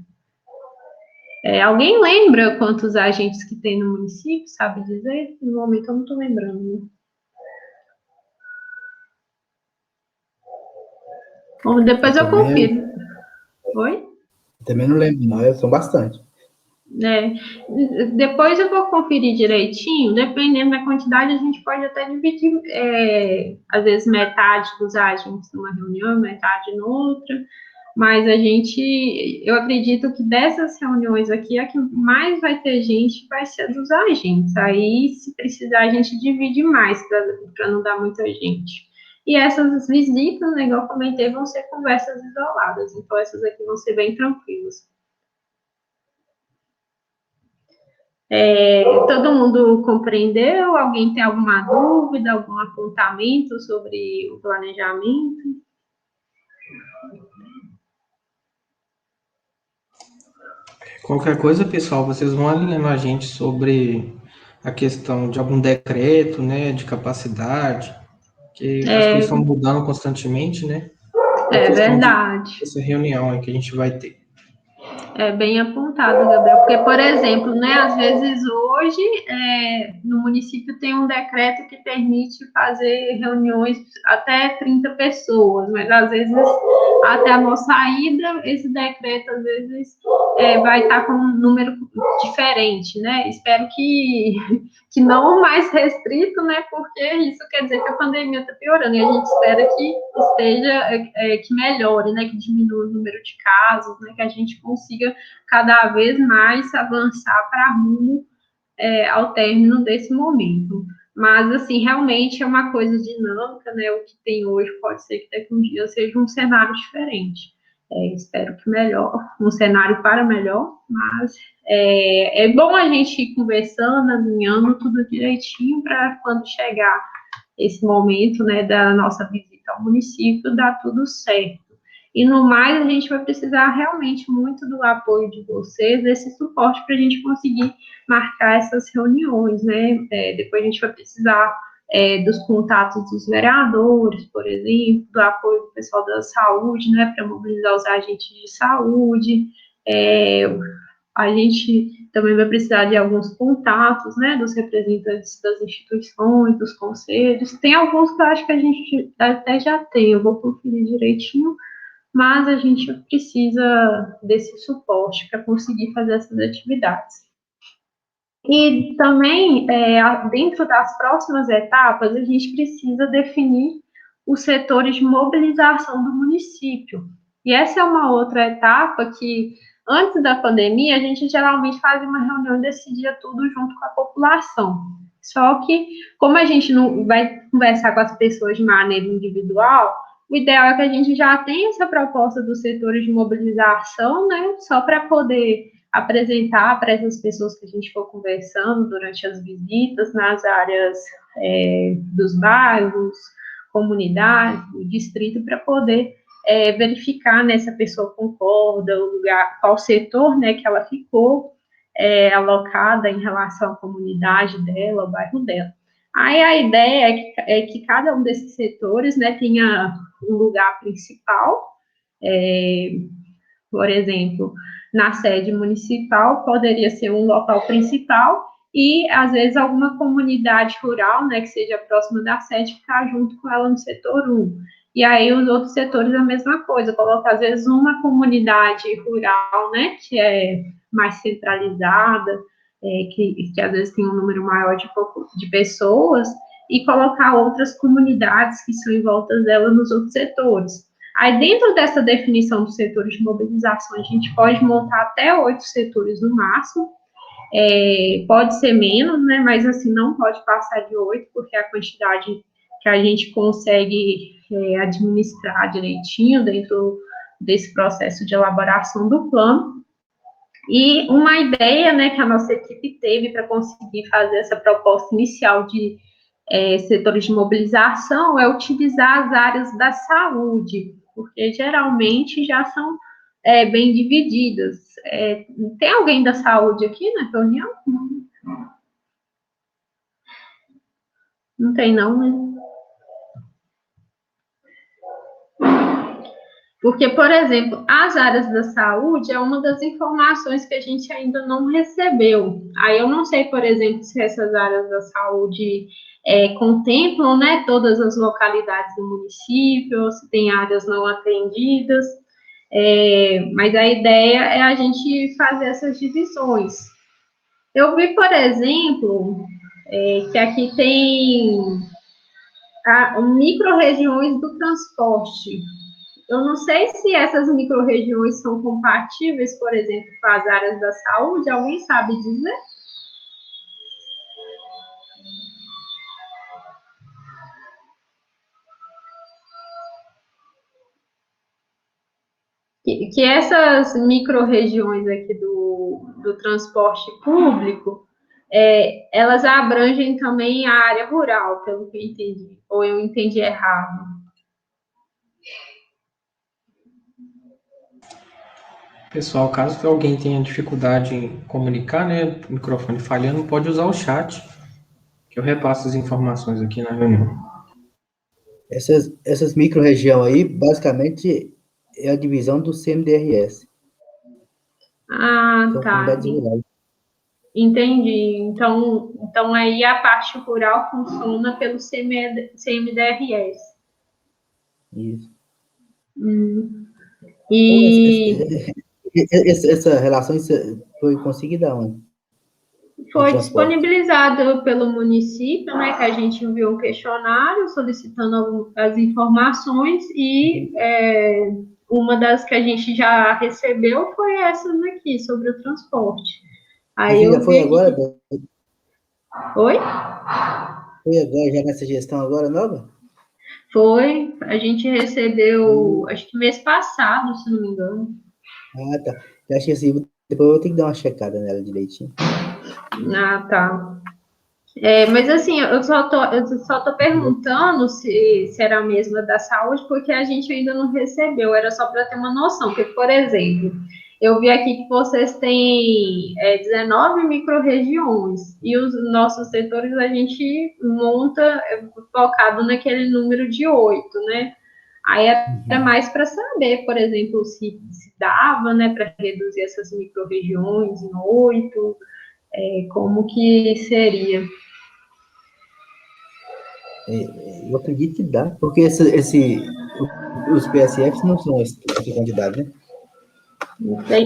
Alguém lembra quantos agentes que tem no município, sabe dizer? No momento eu não estou lembrando. Né? Bom, depois eu confiro. Oi? Também não lembro, não, são bastante. Depois eu vou conferir direitinho, dependendo da quantidade, a gente pode até dividir, às vezes, metade dos agentes numa reunião, metade noutra, mas eu acredito que dessas reuniões aqui, a que mais vai ter gente vai ser a dos agentes. Aí, se precisar, a gente divide mais para não dar muita gente. E essas visitas, né, igual eu comentei, vão ser conversas isoladas, então essas aqui vão ser bem tranquilas. Todo mundo compreendeu? Alguém tem alguma dúvida, algum apontamento sobre o planejamento? Qualquer coisa, pessoal, vocês vão alinhando a gente sobre a questão de algum decreto, né, de capacidade, que as coisas estão mudando constantemente, né? É verdade. Essa reunião aí que a gente vai ter. É bem apontado, Gabriel, porque, por exemplo, né, às vezes hoje no município tem um decreto que permite fazer reuniões até 30 pessoas, mas às vezes até a nossa ida, esse decreto às vezes vai estar com um número diferente, né? Espero que não mais restrito, né? Porque isso quer dizer que a pandemia está piorando e a gente espera que esteja, que melhore, né? Que diminua o número de casos, né? Que a gente consiga cada vez mais avançar para rumo ao término desse momento. Mas, assim, realmente é uma coisa dinâmica, né? O que tem hoje pode ser que daqui a um dia seja um cenário diferente. Espero que melhor, um cenário para melhor, mas é bom a gente ir conversando, alinhando tudo direitinho para quando chegar esse momento, né, da nossa visita ao município, dar tudo certo. E no mais, a gente vai precisar realmente muito do apoio de vocês, desse suporte para a gente conseguir marcar essas reuniões, né? Depois a gente vai precisar dos contatos dos vereadores, por exemplo, do apoio do pessoal da saúde, né, para mobilizar os agentes de saúde. A gente também vai precisar de alguns contatos, né, dos representantes das instituições, dos conselhos. Tem alguns que eu acho que a gente até já tem, eu vou conferir direitinho, mas a gente precisa desse suporte para conseguir fazer essas atividades. E também, dentro das próximas etapas, a gente precisa definir os setores de mobilização do município. E essa é uma outra etapa que, antes da pandemia, a gente geralmente fazia uma reunião e decidia tudo junto com a população. Só que, como a gente não vai conversar com as pessoas de maneira individual, o ideal é que a gente já tenha essa proposta dos setores de mobilização, né, só para poder apresentar para essas pessoas que a gente for conversando durante as visitas nas áreas dos bairros, comunidades, do distrito, para poder verificar, né, se a pessoa concorda, o lugar, qual setor, né, que ela ficou alocada em relação à comunidade dela, ao bairro dela. Aí a ideia é que cada um desses setores, né, tenha um lugar principal, por exemplo, na sede municipal, poderia ser um local principal e, às vezes, alguma comunidade rural, né, que seja próxima da sede, ficar junto com ela no setor 1. E aí, os outros setores, a mesma coisa, colocar, às vezes, uma comunidade rural, né, que é mais centralizada, que às vezes tem um número maior de pessoas, e colocar outras comunidades que são em volta dela nos outros setores. Aí, dentro dessa definição dos setores de mobilização, a gente pode montar até 8 setores no máximo, pode ser menos, né, mas assim, não pode passar de 8, porque é a quantidade que a gente consegue administrar direitinho dentro desse processo de elaboração do plano. E uma ideia, né, que a nossa equipe teve para conseguir fazer essa proposta inicial de setores de mobilização é utilizar as áreas da saúde, porque geralmente já são bem divididas. Tem alguém da saúde aqui na reunião? Não tem, não, né? Porque, por exemplo, as áreas da saúde é uma das informações que a gente ainda não recebeu. Aí eu não sei, por exemplo, se essas áreas da saúde contemplam, né, todas as localidades do município, se tem áreas não atendidas, mas a ideia é a gente fazer essas divisões. Eu vi, por exemplo, que aqui tem micro-regiões do transporte. Eu não sei se essas micro-regiões são compatíveis, por exemplo, com as áreas da saúde. Alguém sabe dizer? Que essas micro-regiões aqui do transporte público, elas abrangem também a área rural, pelo que eu entendi. Ou eu entendi errado? Pessoal, caso alguém tenha dificuldade em comunicar, né, o microfone falhando, pode usar o chat, que eu repasso as informações aqui na reunião. Essas micro-região aí, basicamente, é a divisão do CMDRS. Ah, São tá. comunidades rurais. Entendi. Então aí a parte rural funciona pelo CMDRS. Isso. E Essa relação foi conseguida onde? foi disponibilizado pelo município, né, que a gente enviou um questionário solicitando as informações e uma das que a gente já recebeu foi essa daqui, sobre o transporte. Aí Mas já foi agora? Oi? Foi agora, já nessa gestão agora nova? Foi, a gente recebeu, acho que mês passado, se não me engano. Ah, tá. Eu acho que assim, depois eu vou ter que dar uma checada nela direitinho. Ah, tá. Mas assim, eu só tô perguntando se era a mesma da saúde, porque a gente ainda não recebeu, era só para ter uma noção. Porque, por exemplo, eu vi aqui que vocês têm 19 micro-regiões, e os nossos setores a gente monta focado naquele número de 8, né? Aí era mais para saber, por exemplo, se dava, né, para reduzir essas micro-regiões em 8, como que seria. Eu acredito que dá, porque os PSFs não são essa quantidade, né?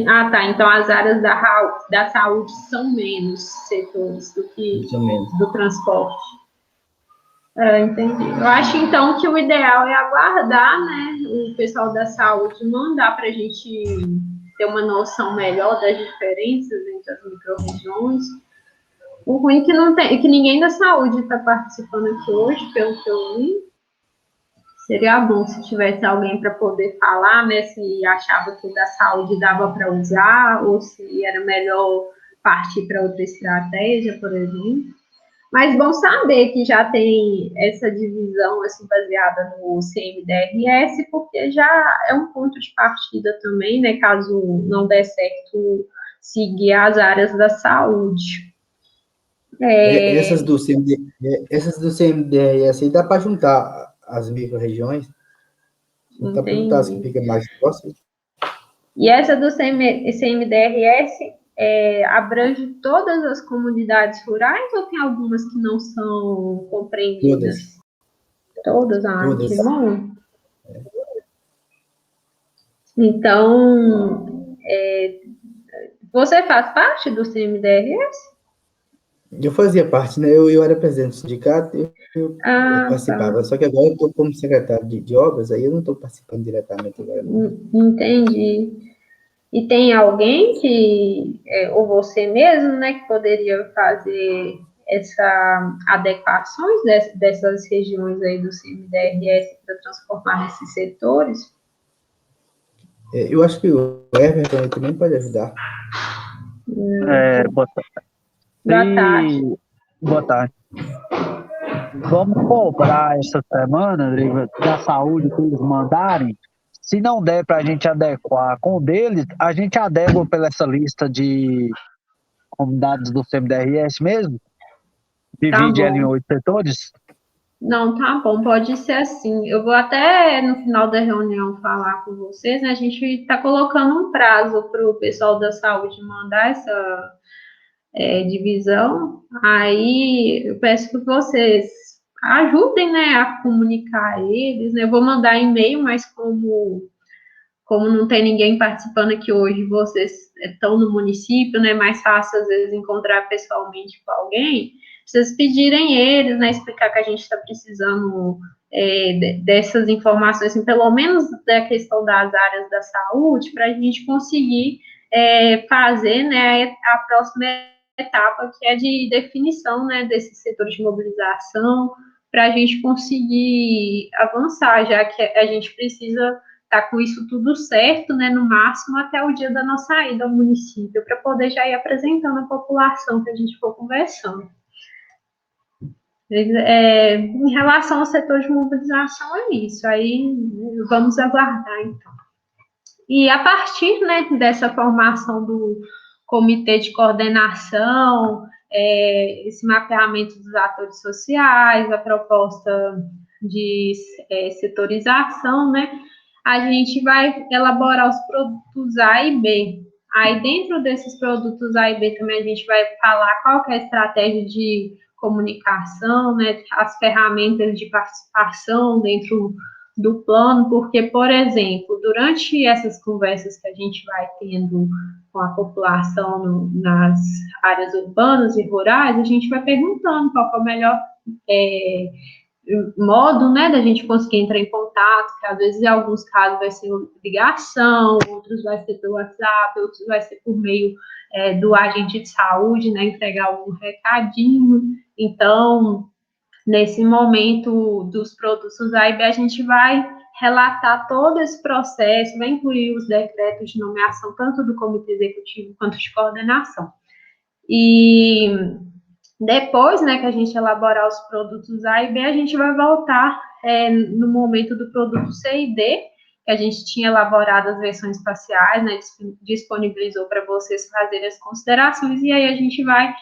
Ah, tá. Então as áreas da saúde são menos setores do que Mais ou menos. do transporte. Entendi. Eu acho então que o ideal é aguardar, né, o pessoal da saúde mandar para a gente ter uma noção melhor das diferenças entre as micro-regiões. O ruim é que não tem, que ninguém da saúde está participando aqui hoje, pelo que eu vi. Seria bom se tivesse alguém para poder falar, né, se achava que o da saúde dava para usar, ou se era melhor partir para outra estratégia, por exemplo. Mas bom saber que já tem essa divisão assim, baseada no CMDRS, porque já é um ponto de partida também, né, caso não der certo seguir as áreas da saúde. Essas do CMDRS aí dá para juntar as micro-regiões. Dá para juntar as que Entendi. ficam mais próximas. E essa do CMDRS abrange todas as comunidades rurais ou tem algumas que não são compreendidas? Todas? Ah, que bom. Então, você faz parte do CMDRS? Eu fazia parte, né? Eu era presidente do sindicato, eu Ah, participava, tá. só que agora eu estou como secretário de obras, aí eu não estou participando diretamente agora, não. Entendi. E tem alguém que, ou você mesmo, né, que poderia fazer essa adequações dessas regiões aí do CMDRS para transformar nesses setores? Eu acho que o Everton aí também pode ajudar. É, Boa tarde. boa tarde. Vamos cobrar essa semana, Driva, da saúde que eles mandarem. Se não der para a gente adequar com o deles, a gente adequa pela essa lista de comunidades do CMDRS mesmo, Tá divide ela em bom. 8 setores. Não, tá bom, pode ser assim. Eu vou até no final da reunião falar com vocês, né? A gente está colocando um prazo para o pessoal da saúde mandar essa divisão. Aí eu peço que vocês ajudem, né, a comunicar eles, né? Eu vou mandar e-mail, mas como não tem ninguém participando aqui hoje, vocês estão no município, né? É mais fácil às vezes encontrar pessoalmente com alguém. Vocês pedirem eles, né? Explicar que a gente está precisando dessas informações, assim, pelo menos da questão das áreas da saúde, para a gente conseguir fazer, né, a próxima etapa, que é de definição, né, desses setores de mobilização, para a gente conseguir avançar, já que a gente precisa estar com isso tudo certo, né, no máximo até o dia da nossa ida ao município, para poder já ir apresentando a população que a gente for conversando. Em relação ao setor de mobilização, é isso. Aí vamos aguardar, então. E a partir, né, dessa formação do comitê de coordenação, esse mapeamento dos atores sociais, a proposta de setorização, né, a gente vai elaborar os produtos A e B. Aí, dentro desses produtos A e B, também a gente vai falar qual que é a estratégia de comunicação, né, as ferramentas de participação dentro do plano, porque, por exemplo, durante essas conversas que a gente vai tendo com a população nas áreas urbanas e rurais, a gente vai perguntando qual é o melhor modo, né, da gente conseguir entrar em contato, que às vezes em alguns casos vai ser ligação, outros vai ser pelo WhatsApp, outros vai ser por meio do agente de saúde, né, entregar algum recadinho. Então, nesse momento dos produtos A e B, a gente vai relatar todo esse processo, vai incluir os decretos de nomeação, tanto do comitê executivo quanto de coordenação. E depois, né, que a gente elaborar os produtos A e B, a gente vai voltar no momento do produto C e D, que a gente tinha elaborado as versões parciais, né, disponibilizou para vocês fazerem as considerações, e aí a gente vai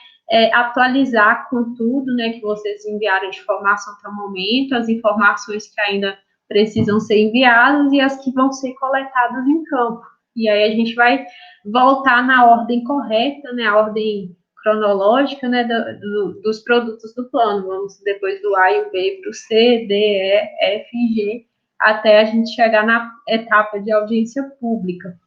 atualizar com tudo, né, que vocês enviaram de informação até o momento, as informações que ainda precisam ser enviadas e as que vão ser coletadas em campo. E aí a gente vai voltar na ordem correta, né, a ordem cronológica, né, dos produtos do plano. Vamos depois do A e o B para o C, D, E, F e G, até a gente chegar na etapa de audiência pública.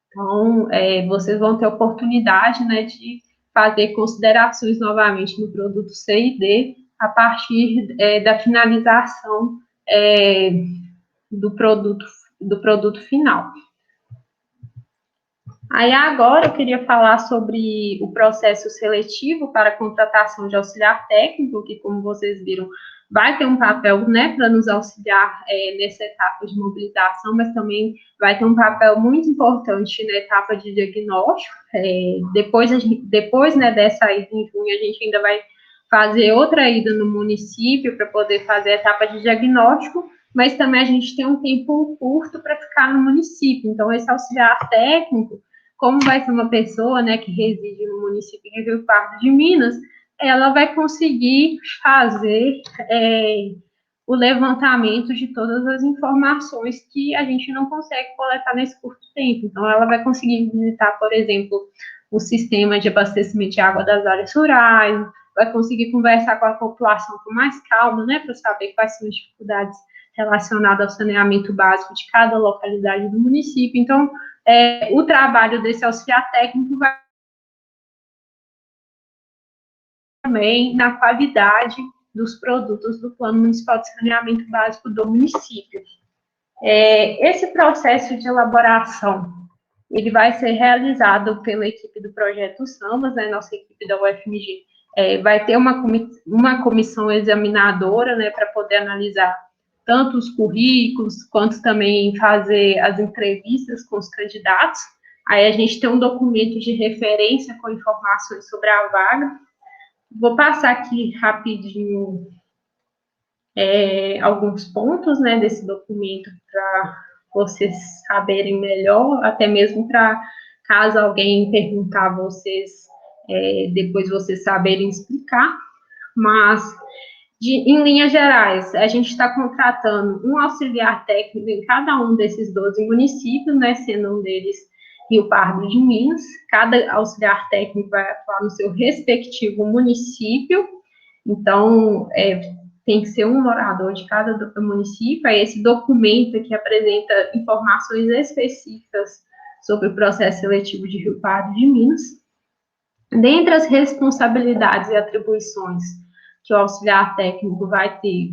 Então, vocês vão ter oportunidade, né, de fazer considerações novamente no produto C e D a partir da finalização do produto final. Aí agora eu queria falar sobre o processo seletivo para a contratação de auxiliar técnico, que, como vocês viram, vai ter um papel, né, para nos auxiliar nessa etapa de mobilização, mas também vai ter um papel muito importante na etapa de diagnóstico. Depois, né, dessa ida em junho, a gente ainda vai fazer outra ida no município para poder fazer a etapa de diagnóstico, mas também a gente tem um tempo curto para ficar no município. Então, esse auxiliar técnico, como vai ser uma pessoa, né, que reside no município de Rio Pardo de Minas, ela vai conseguir fazer o levantamento de todas as informações que a gente não consegue coletar nesse curto tempo. Então, ela vai conseguir visitar, por exemplo, o sistema de abastecimento de água das áreas rurais, vai conseguir conversar com a população com mais calma, né, para saber quais são as dificuldades relacionadas ao saneamento básico de cada localidade do município. Então, o trabalho desse auxiliar técnico vai também na qualidade dos produtos do Plano Municipal de Saneamento Básico do município. Esse processo de elaboração, ele vai ser realizado pela equipe do Projeto Sambas, né, nossa equipe da UFMG, vai ter uma comissão examinadora, né, para poder analisar tanto os currículos, quanto também fazer as entrevistas com os candidatos. Aí a gente tem um documento de referência com informações sobre a vaga. Vou passar aqui rapidinho alguns pontos, né, desse documento para vocês saberem melhor, até mesmo para, caso alguém perguntar a vocês, depois vocês saberem explicar, mas, em linhas gerais, a gente está contratando um auxiliar técnico em cada um desses 12 municípios, né, sendo um deles Rio Pardo de Minas. Cada auxiliar técnico vai atuar no seu respectivo município, então, tem que ser um morador de cada município. Aí esse documento aqui apresenta informações específicas sobre o processo seletivo de Rio Pardo de Minas. Dentre as responsabilidades e atribuições que o auxiliar técnico vai ter,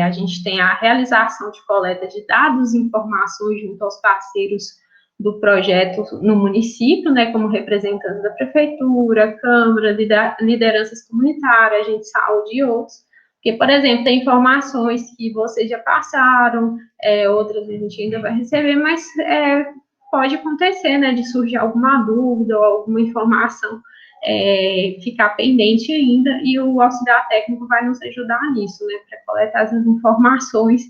a gente tem a realização de coleta de dados e informações junto aos parceiros do projeto no município, né, como representantes da prefeitura, câmara, lideranças comunitárias, agentes de saúde e outros. Porque, por exemplo, tem informações que vocês já passaram, outras a gente ainda vai receber, mas pode acontecer, né, de surgir alguma dúvida ou alguma informação ficar pendente ainda, e o auxiliar técnico vai nos ajudar nisso, né, para coletar as informações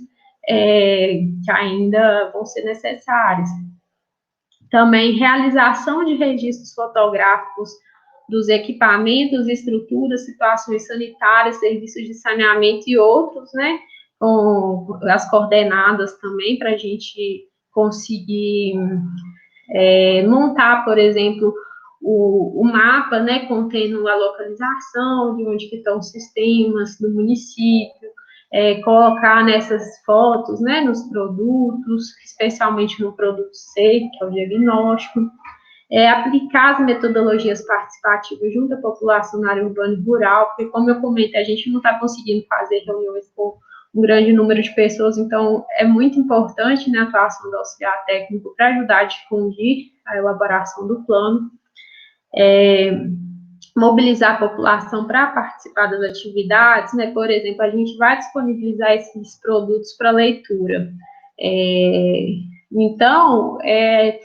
que ainda vão ser necessárias. Também realização de registros fotográficos dos equipamentos, estruturas, situações sanitárias, serviços de saneamento e outros, né, com as coordenadas também, para a gente conseguir montar, por exemplo, o mapa, né, contendo a localização de onde que estão os sistemas do município, colocar nessas fotos, né, nos produtos, especialmente no produto C, que é o diagnóstico, aplicar as metodologias participativas junto à população na área urbana e rural, porque, como eu comentei, a gente não está conseguindo fazer reuniões com um grande número de pessoas, então é muito importante, né, a atuação do auxiliar técnico para ajudar a difundir a elaboração do plano, mobilizar a população para participar das atividades, né, por exemplo, a gente vai disponibilizar esses produtos para leitura, então,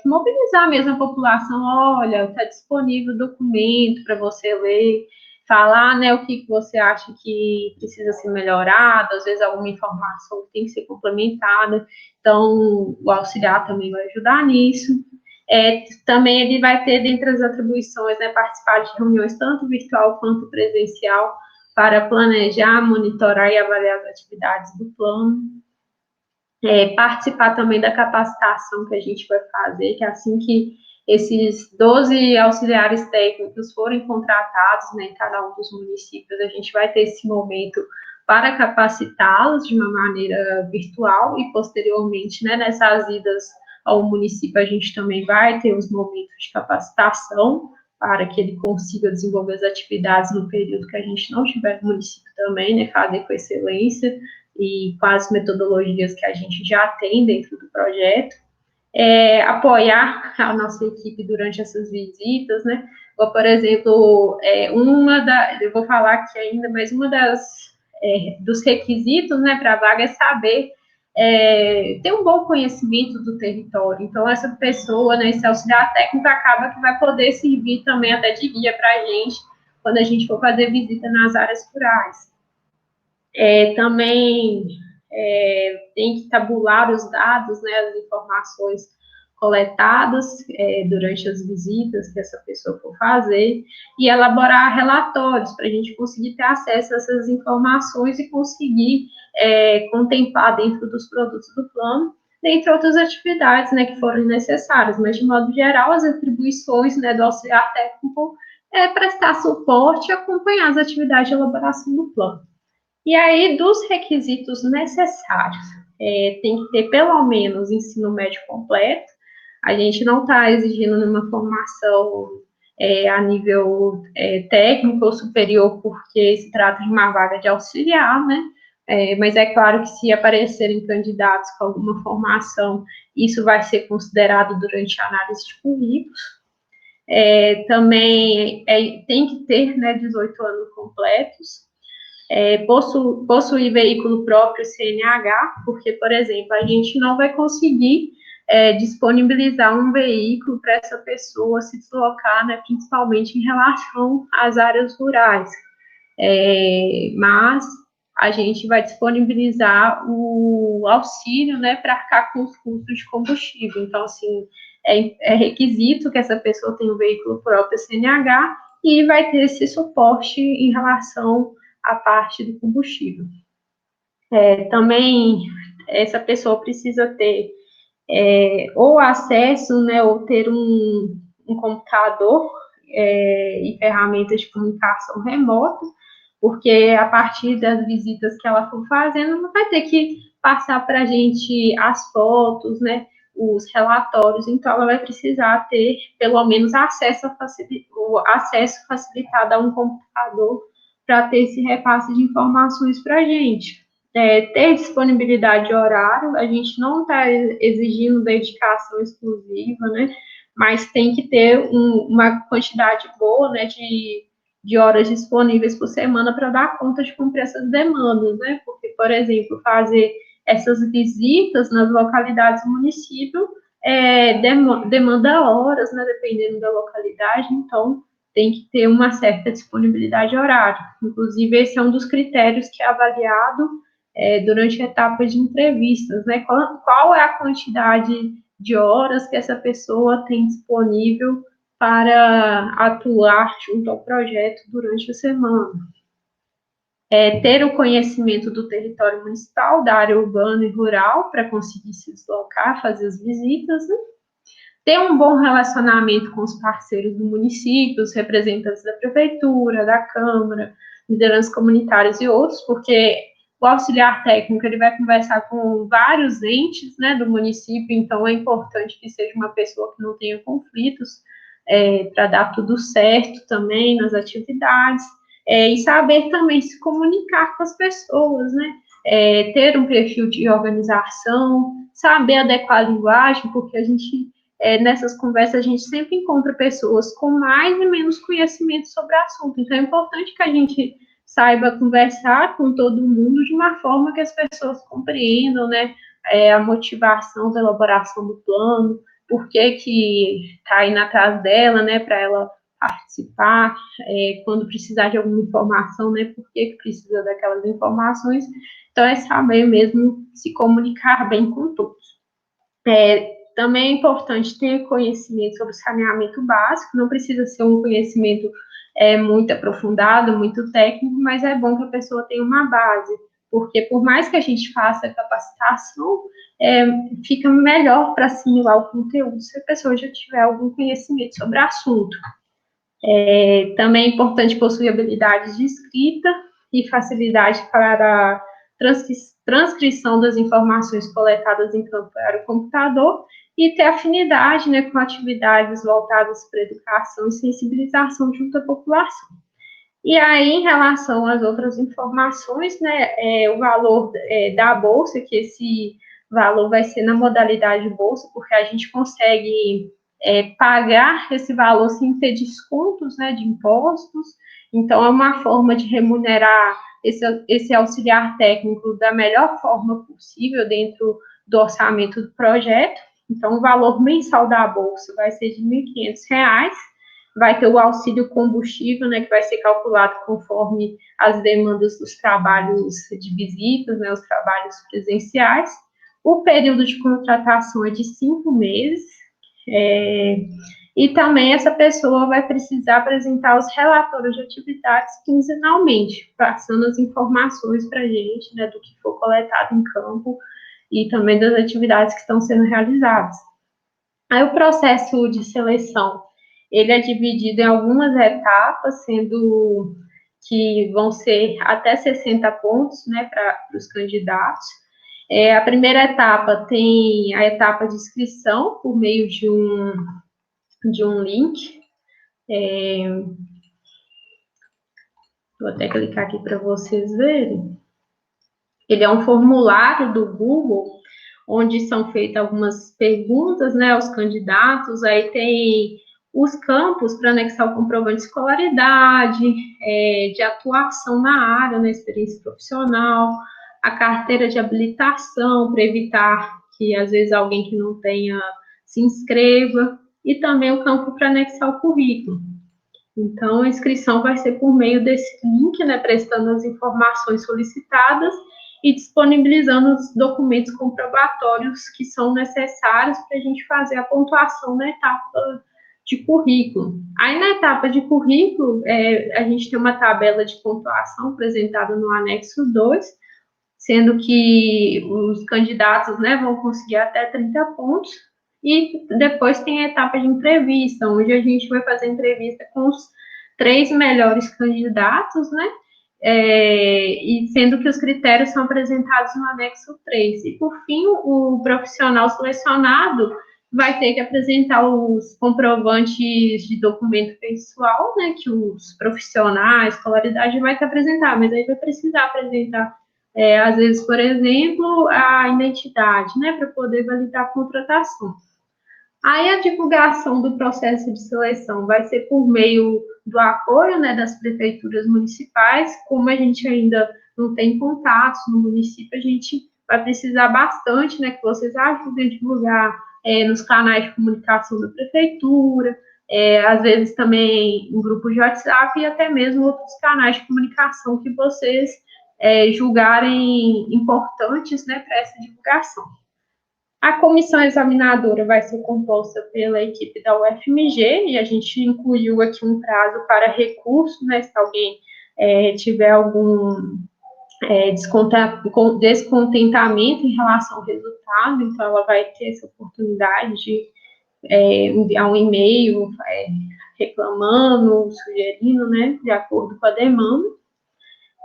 mobilizar mesmo a população, olha, está disponível o documento para você ler, falar, né, o que você acha que precisa ser melhorado, às vezes alguma informação tem que ser complementada, então o auxiliar também vai ajudar nisso. Também ele vai ter, dentre as atribuições, né, participar de reuniões tanto virtual quanto presencial para planejar, monitorar e avaliar as atividades do plano. Participar também da capacitação que a gente vai fazer, que assim que esses 12 auxiliares técnicos forem contratados, né, em cada um dos municípios, a gente vai ter esse momento para capacitá-los de uma maneira virtual e, posteriormente, né, nessas idas ao município, a gente também vai ter os momentos de capacitação para que ele consiga desenvolver as atividades no período que a gente não tiver no município também, né, fazer com excelência e com as metodologias que a gente já tem dentro do projeto, apoiar a nossa equipe durante essas visitas, né, ou, por exemplo, eu vou falar aqui ainda, mas dos requisitos, né, para a vaga é saber ter um bom conhecimento do território. Então, essa pessoa, né, esse auxiliar técnico, acaba que vai poder servir também até de guia para a gente, quando a gente for fazer visita nas áreas rurais. Também tem que tabular os dados, né, as informações coletadas durante as visitas que essa pessoa for fazer, e elaborar relatórios para a gente conseguir ter acesso a essas informações e conseguir contemplar dentro dos produtos do plano, dentre outras atividades, né, que forem necessárias, mas, de modo geral, as atribuições, né, do auxiliar técnico prestar suporte e acompanhar as atividades de elaboração do plano. E aí, dos requisitos necessários, tem que ter pelo menos ensino médio completo. A gente não está exigindo uma formação a nível técnico ou superior, porque se trata de uma vaga de auxiliar, né? Mas é claro que se aparecerem candidatos com alguma formação, isso vai ser considerado durante a análise de currículos. Também tem que ter, né, 18 anos completos, possuir veículo próprio CNH, porque, por exemplo, a gente não vai conseguir disponibilizar um veículo para essa pessoa se deslocar, né, principalmente em relação às áreas rurais. Mas a gente vai disponibilizar o auxílio, né, para arcar com os custos de combustível. Então, assim, é requisito que essa pessoa tenha um veículo próprio CNH e vai ter esse suporte em relação à parte do combustível. Também, essa pessoa precisa ter ou acesso, né, ou ter um computador e ferramentas de comunicação remota, porque a partir das visitas que ela for fazendo, ela vai ter que passar para a gente as fotos, né, os relatórios, então ela vai precisar ter pelo menos o acesso facilitado a um computador para ter esse repasse de informações para a gente. Ter disponibilidade de horário, a gente não está exigindo dedicação exclusiva, né, mas tem que ter uma quantidade boa, né, de horas disponíveis por semana para dar conta de cumprir essas demandas, né? Porque, por exemplo, fazer essas visitas nas localidades do município demanda horas, né? Dependendo da localidade, então tem que ter uma certa disponibilidade horária. Inclusive, esse é um dos critérios que é avaliado durante a etapa de entrevistas, né? Qual é a quantidade de horas que essa pessoa tem disponível para atuar junto ao projeto durante a semana. Ter o conhecimento do território municipal, da área urbana e rural, para conseguir se deslocar, fazer as visitas, né? Ter um bom relacionamento com os parceiros do município, os representantes da prefeitura, da Câmara, lideranças comunitárias e outros, porque o auxiliar técnico ele vai conversar com vários entes, né, do município, então é importante que seja uma pessoa que não tenha conflitos, para dar tudo certo também nas atividades, e saber também se comunicar com as pessoas, né? Ter um perfil de organização, saber adequar a linguagem, porque a gente, nessas conversas, a gente sempre encontra pessoas com mais e menos conhecimento sobre o assunto, então é importante que a gente saiba conversar com todo mundo de uma forma que as pessoas compreendam, né, a motivação da elaboração do plano, por que está indo atrás dela, né, para ela participar, quando precisar de alguma informação, né, por que precisa daquelas informações. Então, é saber mesmo se comunicar bem com todos. Também é importante ter conhecimento sobre saneamento básico, não precisa ser um conhecimento muito aprofundado, muito técnico, mas é bom que a pessoa tenha uma base, porque por mais que a gente faça capacitação, fica melhor para assimilar o conteúdo se a pessoa já tiver algum conhecimento sobre o assunto. Também é importante possuir habilidades de escrita e facilidade para a transcrição das informações coletadas em campo para o computador e ter afinidade, né, com atividades voltadas para educação e sensibilização junto à população. E aí, em relação às outras informações, né, o valor da bolsa, que esse valor vai ser na modalidade bolsa, porque a gente consegue pagar esse valor sem ter descontos, né, de impostos. Então, é uma forma de remunerar esse auxiliar técnico da melhor forma possível dentro do orçamento do projeto. Então, o valor mensal da bolsa vai ser de R$ 1.500, vai ter o auxílio combustível, né, que vai ser calculado conforme as demandas dos trabalhos de visitas, né, os trabalhos presenciais. O período de contratação é de 5 meses, e também essa pessoa vai precisar apresentar os relatórios de atividades quinzenalmente, passando as informações para a gente, né, do que for coletado em campo e também das atividades que estão sendo realizadas. Aí o processo de seleção, ele é dividido em algumas etapas, sendo que vão ser até 60 pontos, né, para os candidatos. A primeira etapa tem a etapa de inscrição por meio de um link, Vou até clicar aqui para vocês verem. Ele é um formulário do Google, onde são feitas algumas perguntas, né, aos candidatos. Aí tem os campos para anexar o comprovante de escolaridade, de atuação na área, na experiência profissional, a carteira de habilitação, para evitar que, às vezes, alguém que não tenha se inscreva, e também o campo para anexar o currículo. Então, a inscrição vai ser por meio desse link, né, prestando as informações solicitadas e disponibilizando os documentos comprobatórios que são necessários para a gente fazer a pontuação na etapa de currículo. Aí, na etapa de currículo, a gente tem uma tabela de pontuação apresentada no anexo 2, sendo que os candidatos, né, vão conseguir até 30 pontos, e depois tem a etapa de entrevista, onde a gente vai fazer entrevista com os 3 melhores candidatos, né, e sendo que os critérios são apresentados no anexo 3. E, por fim, o profissional selecionado vai ter que apresentar os comprovantes de documento pessoal, né, que os profissionais, escolaridade, vai ter que apresentar, mas aí vai precisar apresentar, às vezes, por exemplo, a identidade, né, para poder validar a contratação. Aí a divulgação do processo de seleção vai ser por meio do apoio, né, das prefeituras municipais. Como a gente ainda não tem contatos no município, a gente vai precisar bastante, né, que vocês ajudem a divulgar nos canais de comunicação da prefeitura, às vezes também em grupos de WhatsApp e até mesmo outros canais de comunicação que vocês julgarem importantes, né, para essa divulgação. A comissão examinadora vai ser composta pela equipe da UFMG, e a gente incluiu aqui um prazo para recurso, né, se alguém tiver algum descontentamento em relação ao resultado, então ela vai ter essa oportunidade de enviar um e-mail reclamando, sugerindo, né, de acordo com a demanda.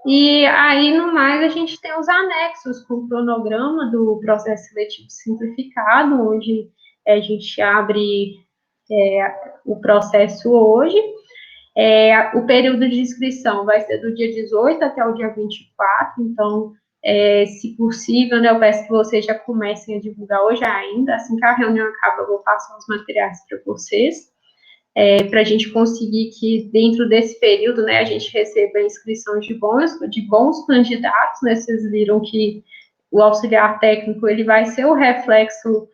E aí, no mais, a gente tem os anexos com o cronograma do processo seletivo simplificado, onde a gente abre o processo hoje. O período de inscrição vai ser do dia 18 até o dia 24, então, se possível, né, eu peço que vocês já comecem a divulgar hoje ainda, assim que a reunião acaba, eu vou passar os materiais para vocês, para a gente conseguir que, dentro desse período, né, a gente receba a inscrição de bons candidatos, né, vocês viram que o auxiliar técnico, ele vai ser o reflexo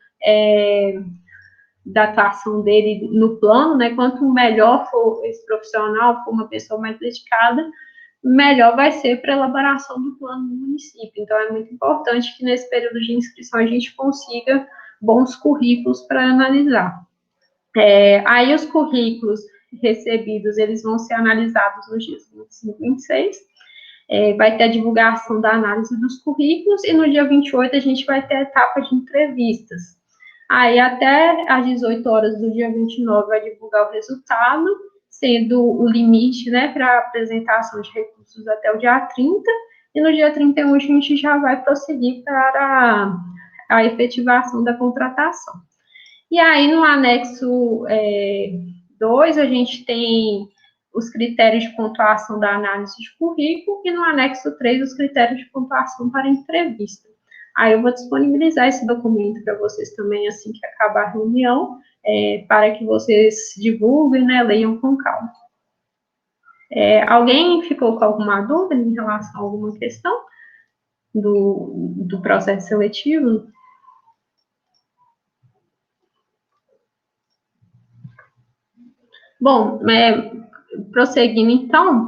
da atuação dele no plano, né, quanto melhor for esse profissional, for uma pessoa mais dedicada, melhor vai ser para a elaboração do plano do município. Então, é muito importante que, nesse período de inscrição, a gente consiga bons currículos para analisar. Aí os currículos recebidos, eles vão ser analisados nos dias 25 e 26, vai ter a divulgação da análise dos currículos, e no dia 28 a gente vai ter a etapa de entrevistas. Aí até às 18 horas do dia 29 vai divulgar o resultado, sendo o limite, né, para apresentação de recursos até o dia 30, e no dia 31 a gente já vai prosseguir para a efetivação da contratação. E aí, no anexo 2, a gente tem os critérios de pontuação da análise de currículo, e no anexo 3, os critérios de pontuação para entrevista. Aí eu vou disponibilizar esse documento para vocês também, assim que acabar a reunião, para que vocês divulguem, né, leiam com calma. Alguém ficou com alguma dúvida em relação a alguma questão do processo seletivo? Bom, prosseguindo, então,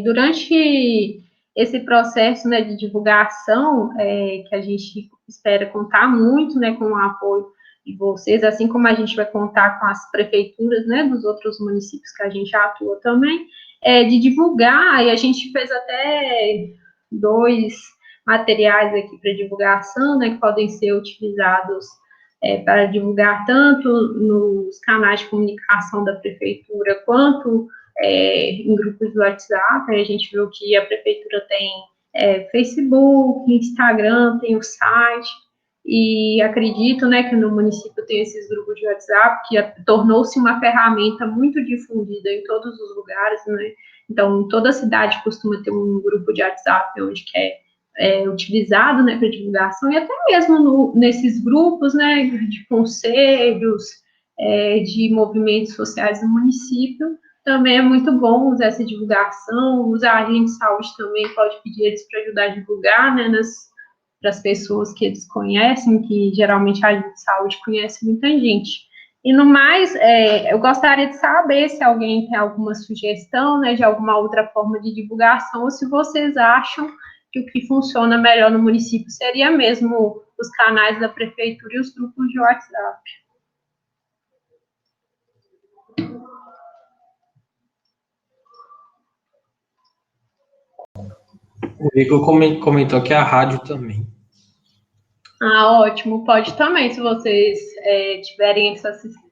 durante esse processo, né, de divulgação, que a gente espera contar muito, né, com o apoio de vocês, assim como a gente vai contar com as prefeituras, né, dos outros municípios que a gente atua também, de divulgar, e a gente fez até 2 materiais aqui para divulgação, né, que podem ser utilizados para divulgar tanto nos canais de comunicação da prefeitura, quanto em grupos do WhatsApp. A gente viu que a prefeitura tem Facebook, Instagram, tem o site, e acredito, né, que no município tem esses grupos de WhatsApp, que tornou-se uma ferramenta muito difundida em todos os lugares, né, então toda cidade costuma ter um grupo de WhatsApp onde é utilizado, né, para divulgação, e até mesmo nesses grupos, né, de conselhos, de movimentos sociais do município, também é muito bom usar essa divulgação, os agentes de saúde também pode pedir eles para ajudar a divulgar, né, para as pessoas que eles conhecem, que geralmente a agente de saúde conhece muita gente. E no mais, eu gostaria de saber se alguém tem alguma sugestão, né, de alguma outra forma de divulgação, ou se vocês acham que o que funciona melhor no município seria mesmo os canais da prefeitura e os grupos de WhatsApp. O Igor comentou que a rádio também. Ah, ótimo, pode também, se vocês tiverem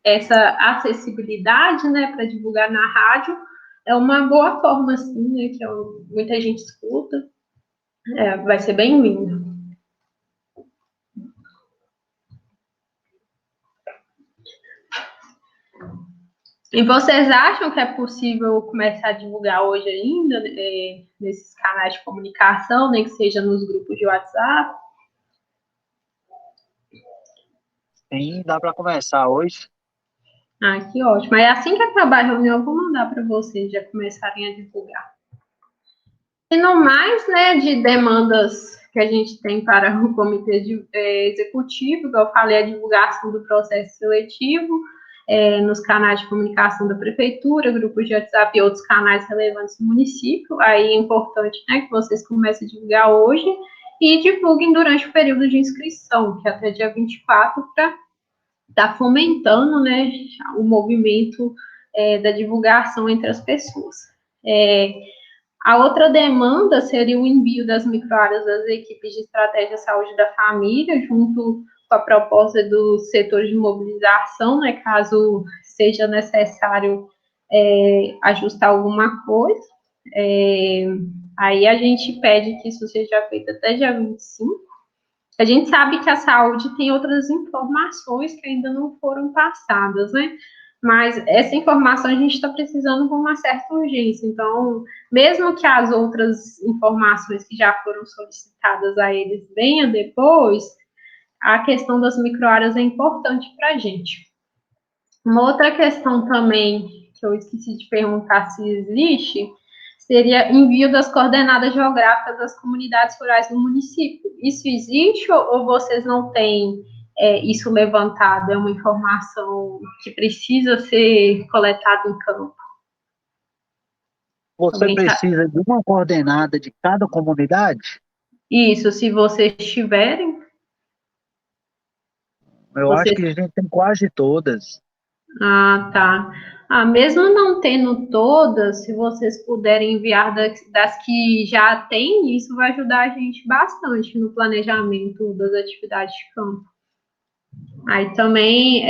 essa acessibilidade, né, para divulgar na rádio, é uma boa forma, assim, né, que muita gente escuta, vai ser bem-vindo. E vocês acham que é possível começar a divulgar hoje ainda, nesses canais de comunicação, nem que seja nos grupos de WhatsApp? Sim, dá para começar hoje. Ah, que ótimo. Aí assim que acabar a reunião, eu vou mandar para vocês já começarem a divulgar. E no mais, né, de demandas que a gente tem para o comitê executivo, que eu falei, a divulgação do processo seletivo, nos canais de comunicação da prefeitura, grupos de WhatsApp e outros canais relevantes do município. Aí é importante, né, que vocês comecem a divulgar hoje e divulguem durante o período de inscrição, que é até dia 24, para estar fomentando, né, o movimento da divulgação entre as pessoas. A outra demanda seria o envio das microáreas das equipes de estratégia de saúde da família, junto com a proposta do setor de mobilização, né, caso seja necessário ajustar alguma coisa. Aí a gente pede que isso seja feito até dia 25. A gente sabe que a saúde tem outras informações que ainda não foram passadas, né? Mas essa informação a gente está precisando com uma certa urgência. Então, mesmo que as outras informações que já foram solicitadas a eles venham depois, a questão das microáreas é importante para a gente. Uma outra questão também, que eu esqueci de perguntar se existe, seria envio das coordenadas geográficas das comunidades rurais do município. Isso existe ou vocês não têm isso levantado? É uma informação que precisa ser coletada em campo? Você precisa de uma coordenada de cada comunidade? Isso, se vocês tiverem. Eu acho que a gente tem quase todas. Ah, tá. Mesmo não tendo todas, se vocês puderem enviar das que já tem, isso vai ajudar a gente bastante no planejamento das atividades de campo. Aí também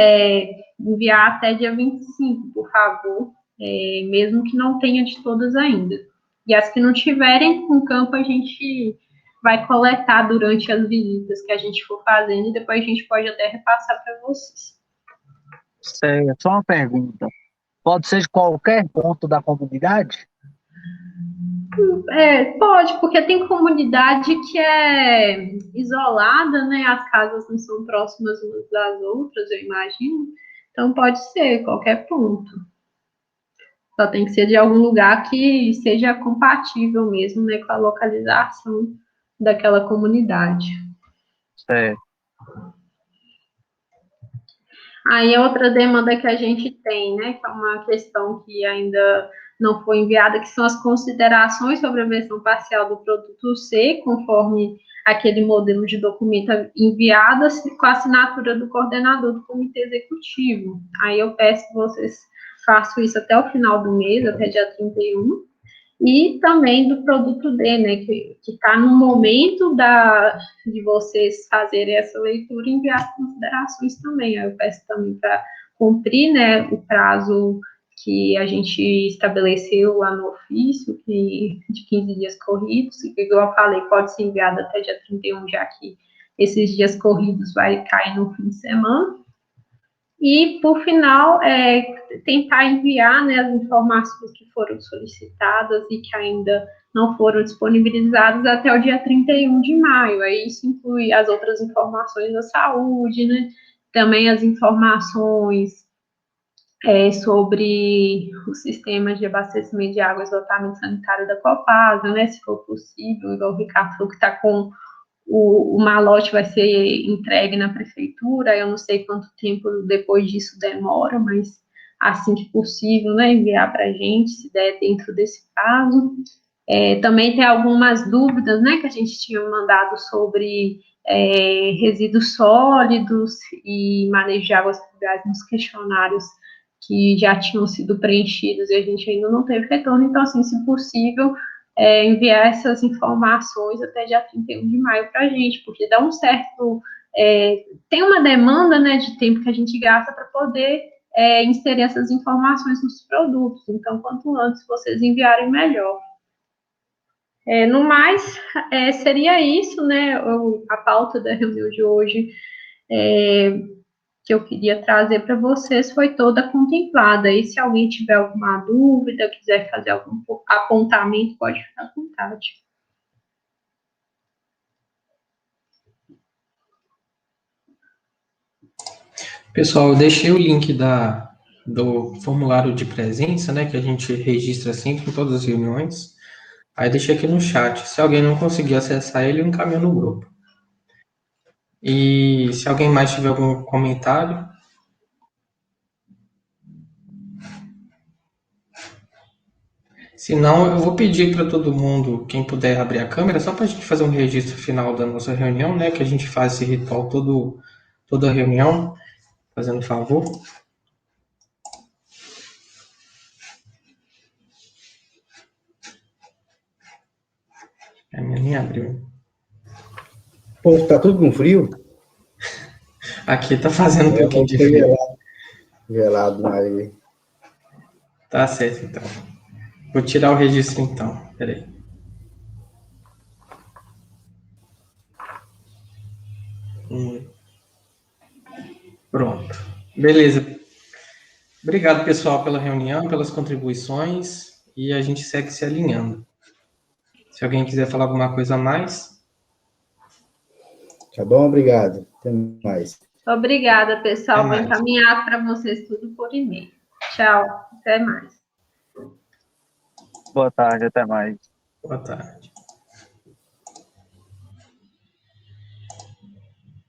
enviar até dia 25, por favor, mesmo que não tenha de todas ainda. E as que não tiverem com campo, a gente vai coletar durante as visitas que a gente for fazendo e depois a gente pode até repassar para vocês. Certo, só uma pergunta. Pode ser de qualquer ponto da comunidade? Pode, porque tem comunidade que é isolada, né? As casas não são próximas umas das outras, eu imagino. Então pode ser qualquer ponto. Só tem que ser de algum lugar que seja compatível mesmo, né, com a localização daquela comunidade. Certo. Aí outra demanda que a gente tem, né, que é uma questão que ainda não foi enviada, que são as considerações sobre a versão parcial do produto C, conforme aquele modelo de documento enviado com a assinatura do coordenador do comitê executivo. Aí eu peço que vocês façam isso até o final do mês, até dia 31, e também do produto D, né, que está no momento de vocês fazerem essa leitura e enviar as considerações também. Aí eu peço também para cumprir, né, o prazo que a gente estabeleceu lá no ofício, de 15 dias corridos, que, igual eu falei, pode ser enviado até dia 31, já que esses dias corridos vai cair no fim de semana. E, por final, tentar enviar, né, as informações que foram solicitadas e que ainda não foram disponibilizadas até o dia 31 de maio. Aí isso inclui as outras informações da saúde, né, também as informações sobre o sistema de abastecimento de água e esgotamento sanitário da Copasa, né, se for possível, igual o Ricardo falou que está com o malote vai ser entregue na prefeitura, eu não sei quanto tempo depois disso demora, mas assim que possível, né, enviar para a gente, se der dentro desse prazo. Também tem algumas dúvidas, né, que a gente tinha mandado sobre resíduos sólidos e manejo de águas pluviais nos questionários que já tinham sido preenchidos e a gente ainda não teve retorno, então, assim, se possível, enviar essas informações até dia 31 de maio para a gente, porque dá um certo... tem uma demanda, né, de tempo que a gente gasta para poder inserir essas informações nos produtos, então, quanto antes vocês enviarem, melhor. No mais, seria isso, né, a pauta da reunião de hoje, que eu queria trazer para vocês foi toda contemplada. E se alguém tiver alguma dúvida, quiser fazer algum apontamento, pode ficar à vontade. Pessoal, eu deixei o link do formulário de presença, né, que a gente registra sempre em todas as reuniões. Aí deixei aqui no chat. Se alguém não conseguir acessar ele, eu encaminho no grupo. E se alguém mais tiver algum comentário... Se não, eu vou pedir para todo mundo, quem puder abrir a câmera, só para a gente fazer um registro final da nossa reunião, né? Que a gente faz esse ritual toda a reunião, fazendo favor. A minha nem abriu. Pô, tá tudo com frio? Aqui tá fazendo um pouquinho de frio. Gelado na areia. Tá certo, então. Vou tirar o registro, então. Peraí. Pronto. Beleza. Obrigado, pessoal, pela reunião, pelas contribuições. E a gente segue se alinhando. Se alguém quiser falar alguma coisa a mais... Tá bom? Obrigado. Até mais. Obrigada, pessoal. Até Vou mais. encaminhar para vocês tudo por e-mail. Tchau. Até mais. Boa tarde, até mais. Boa tarde.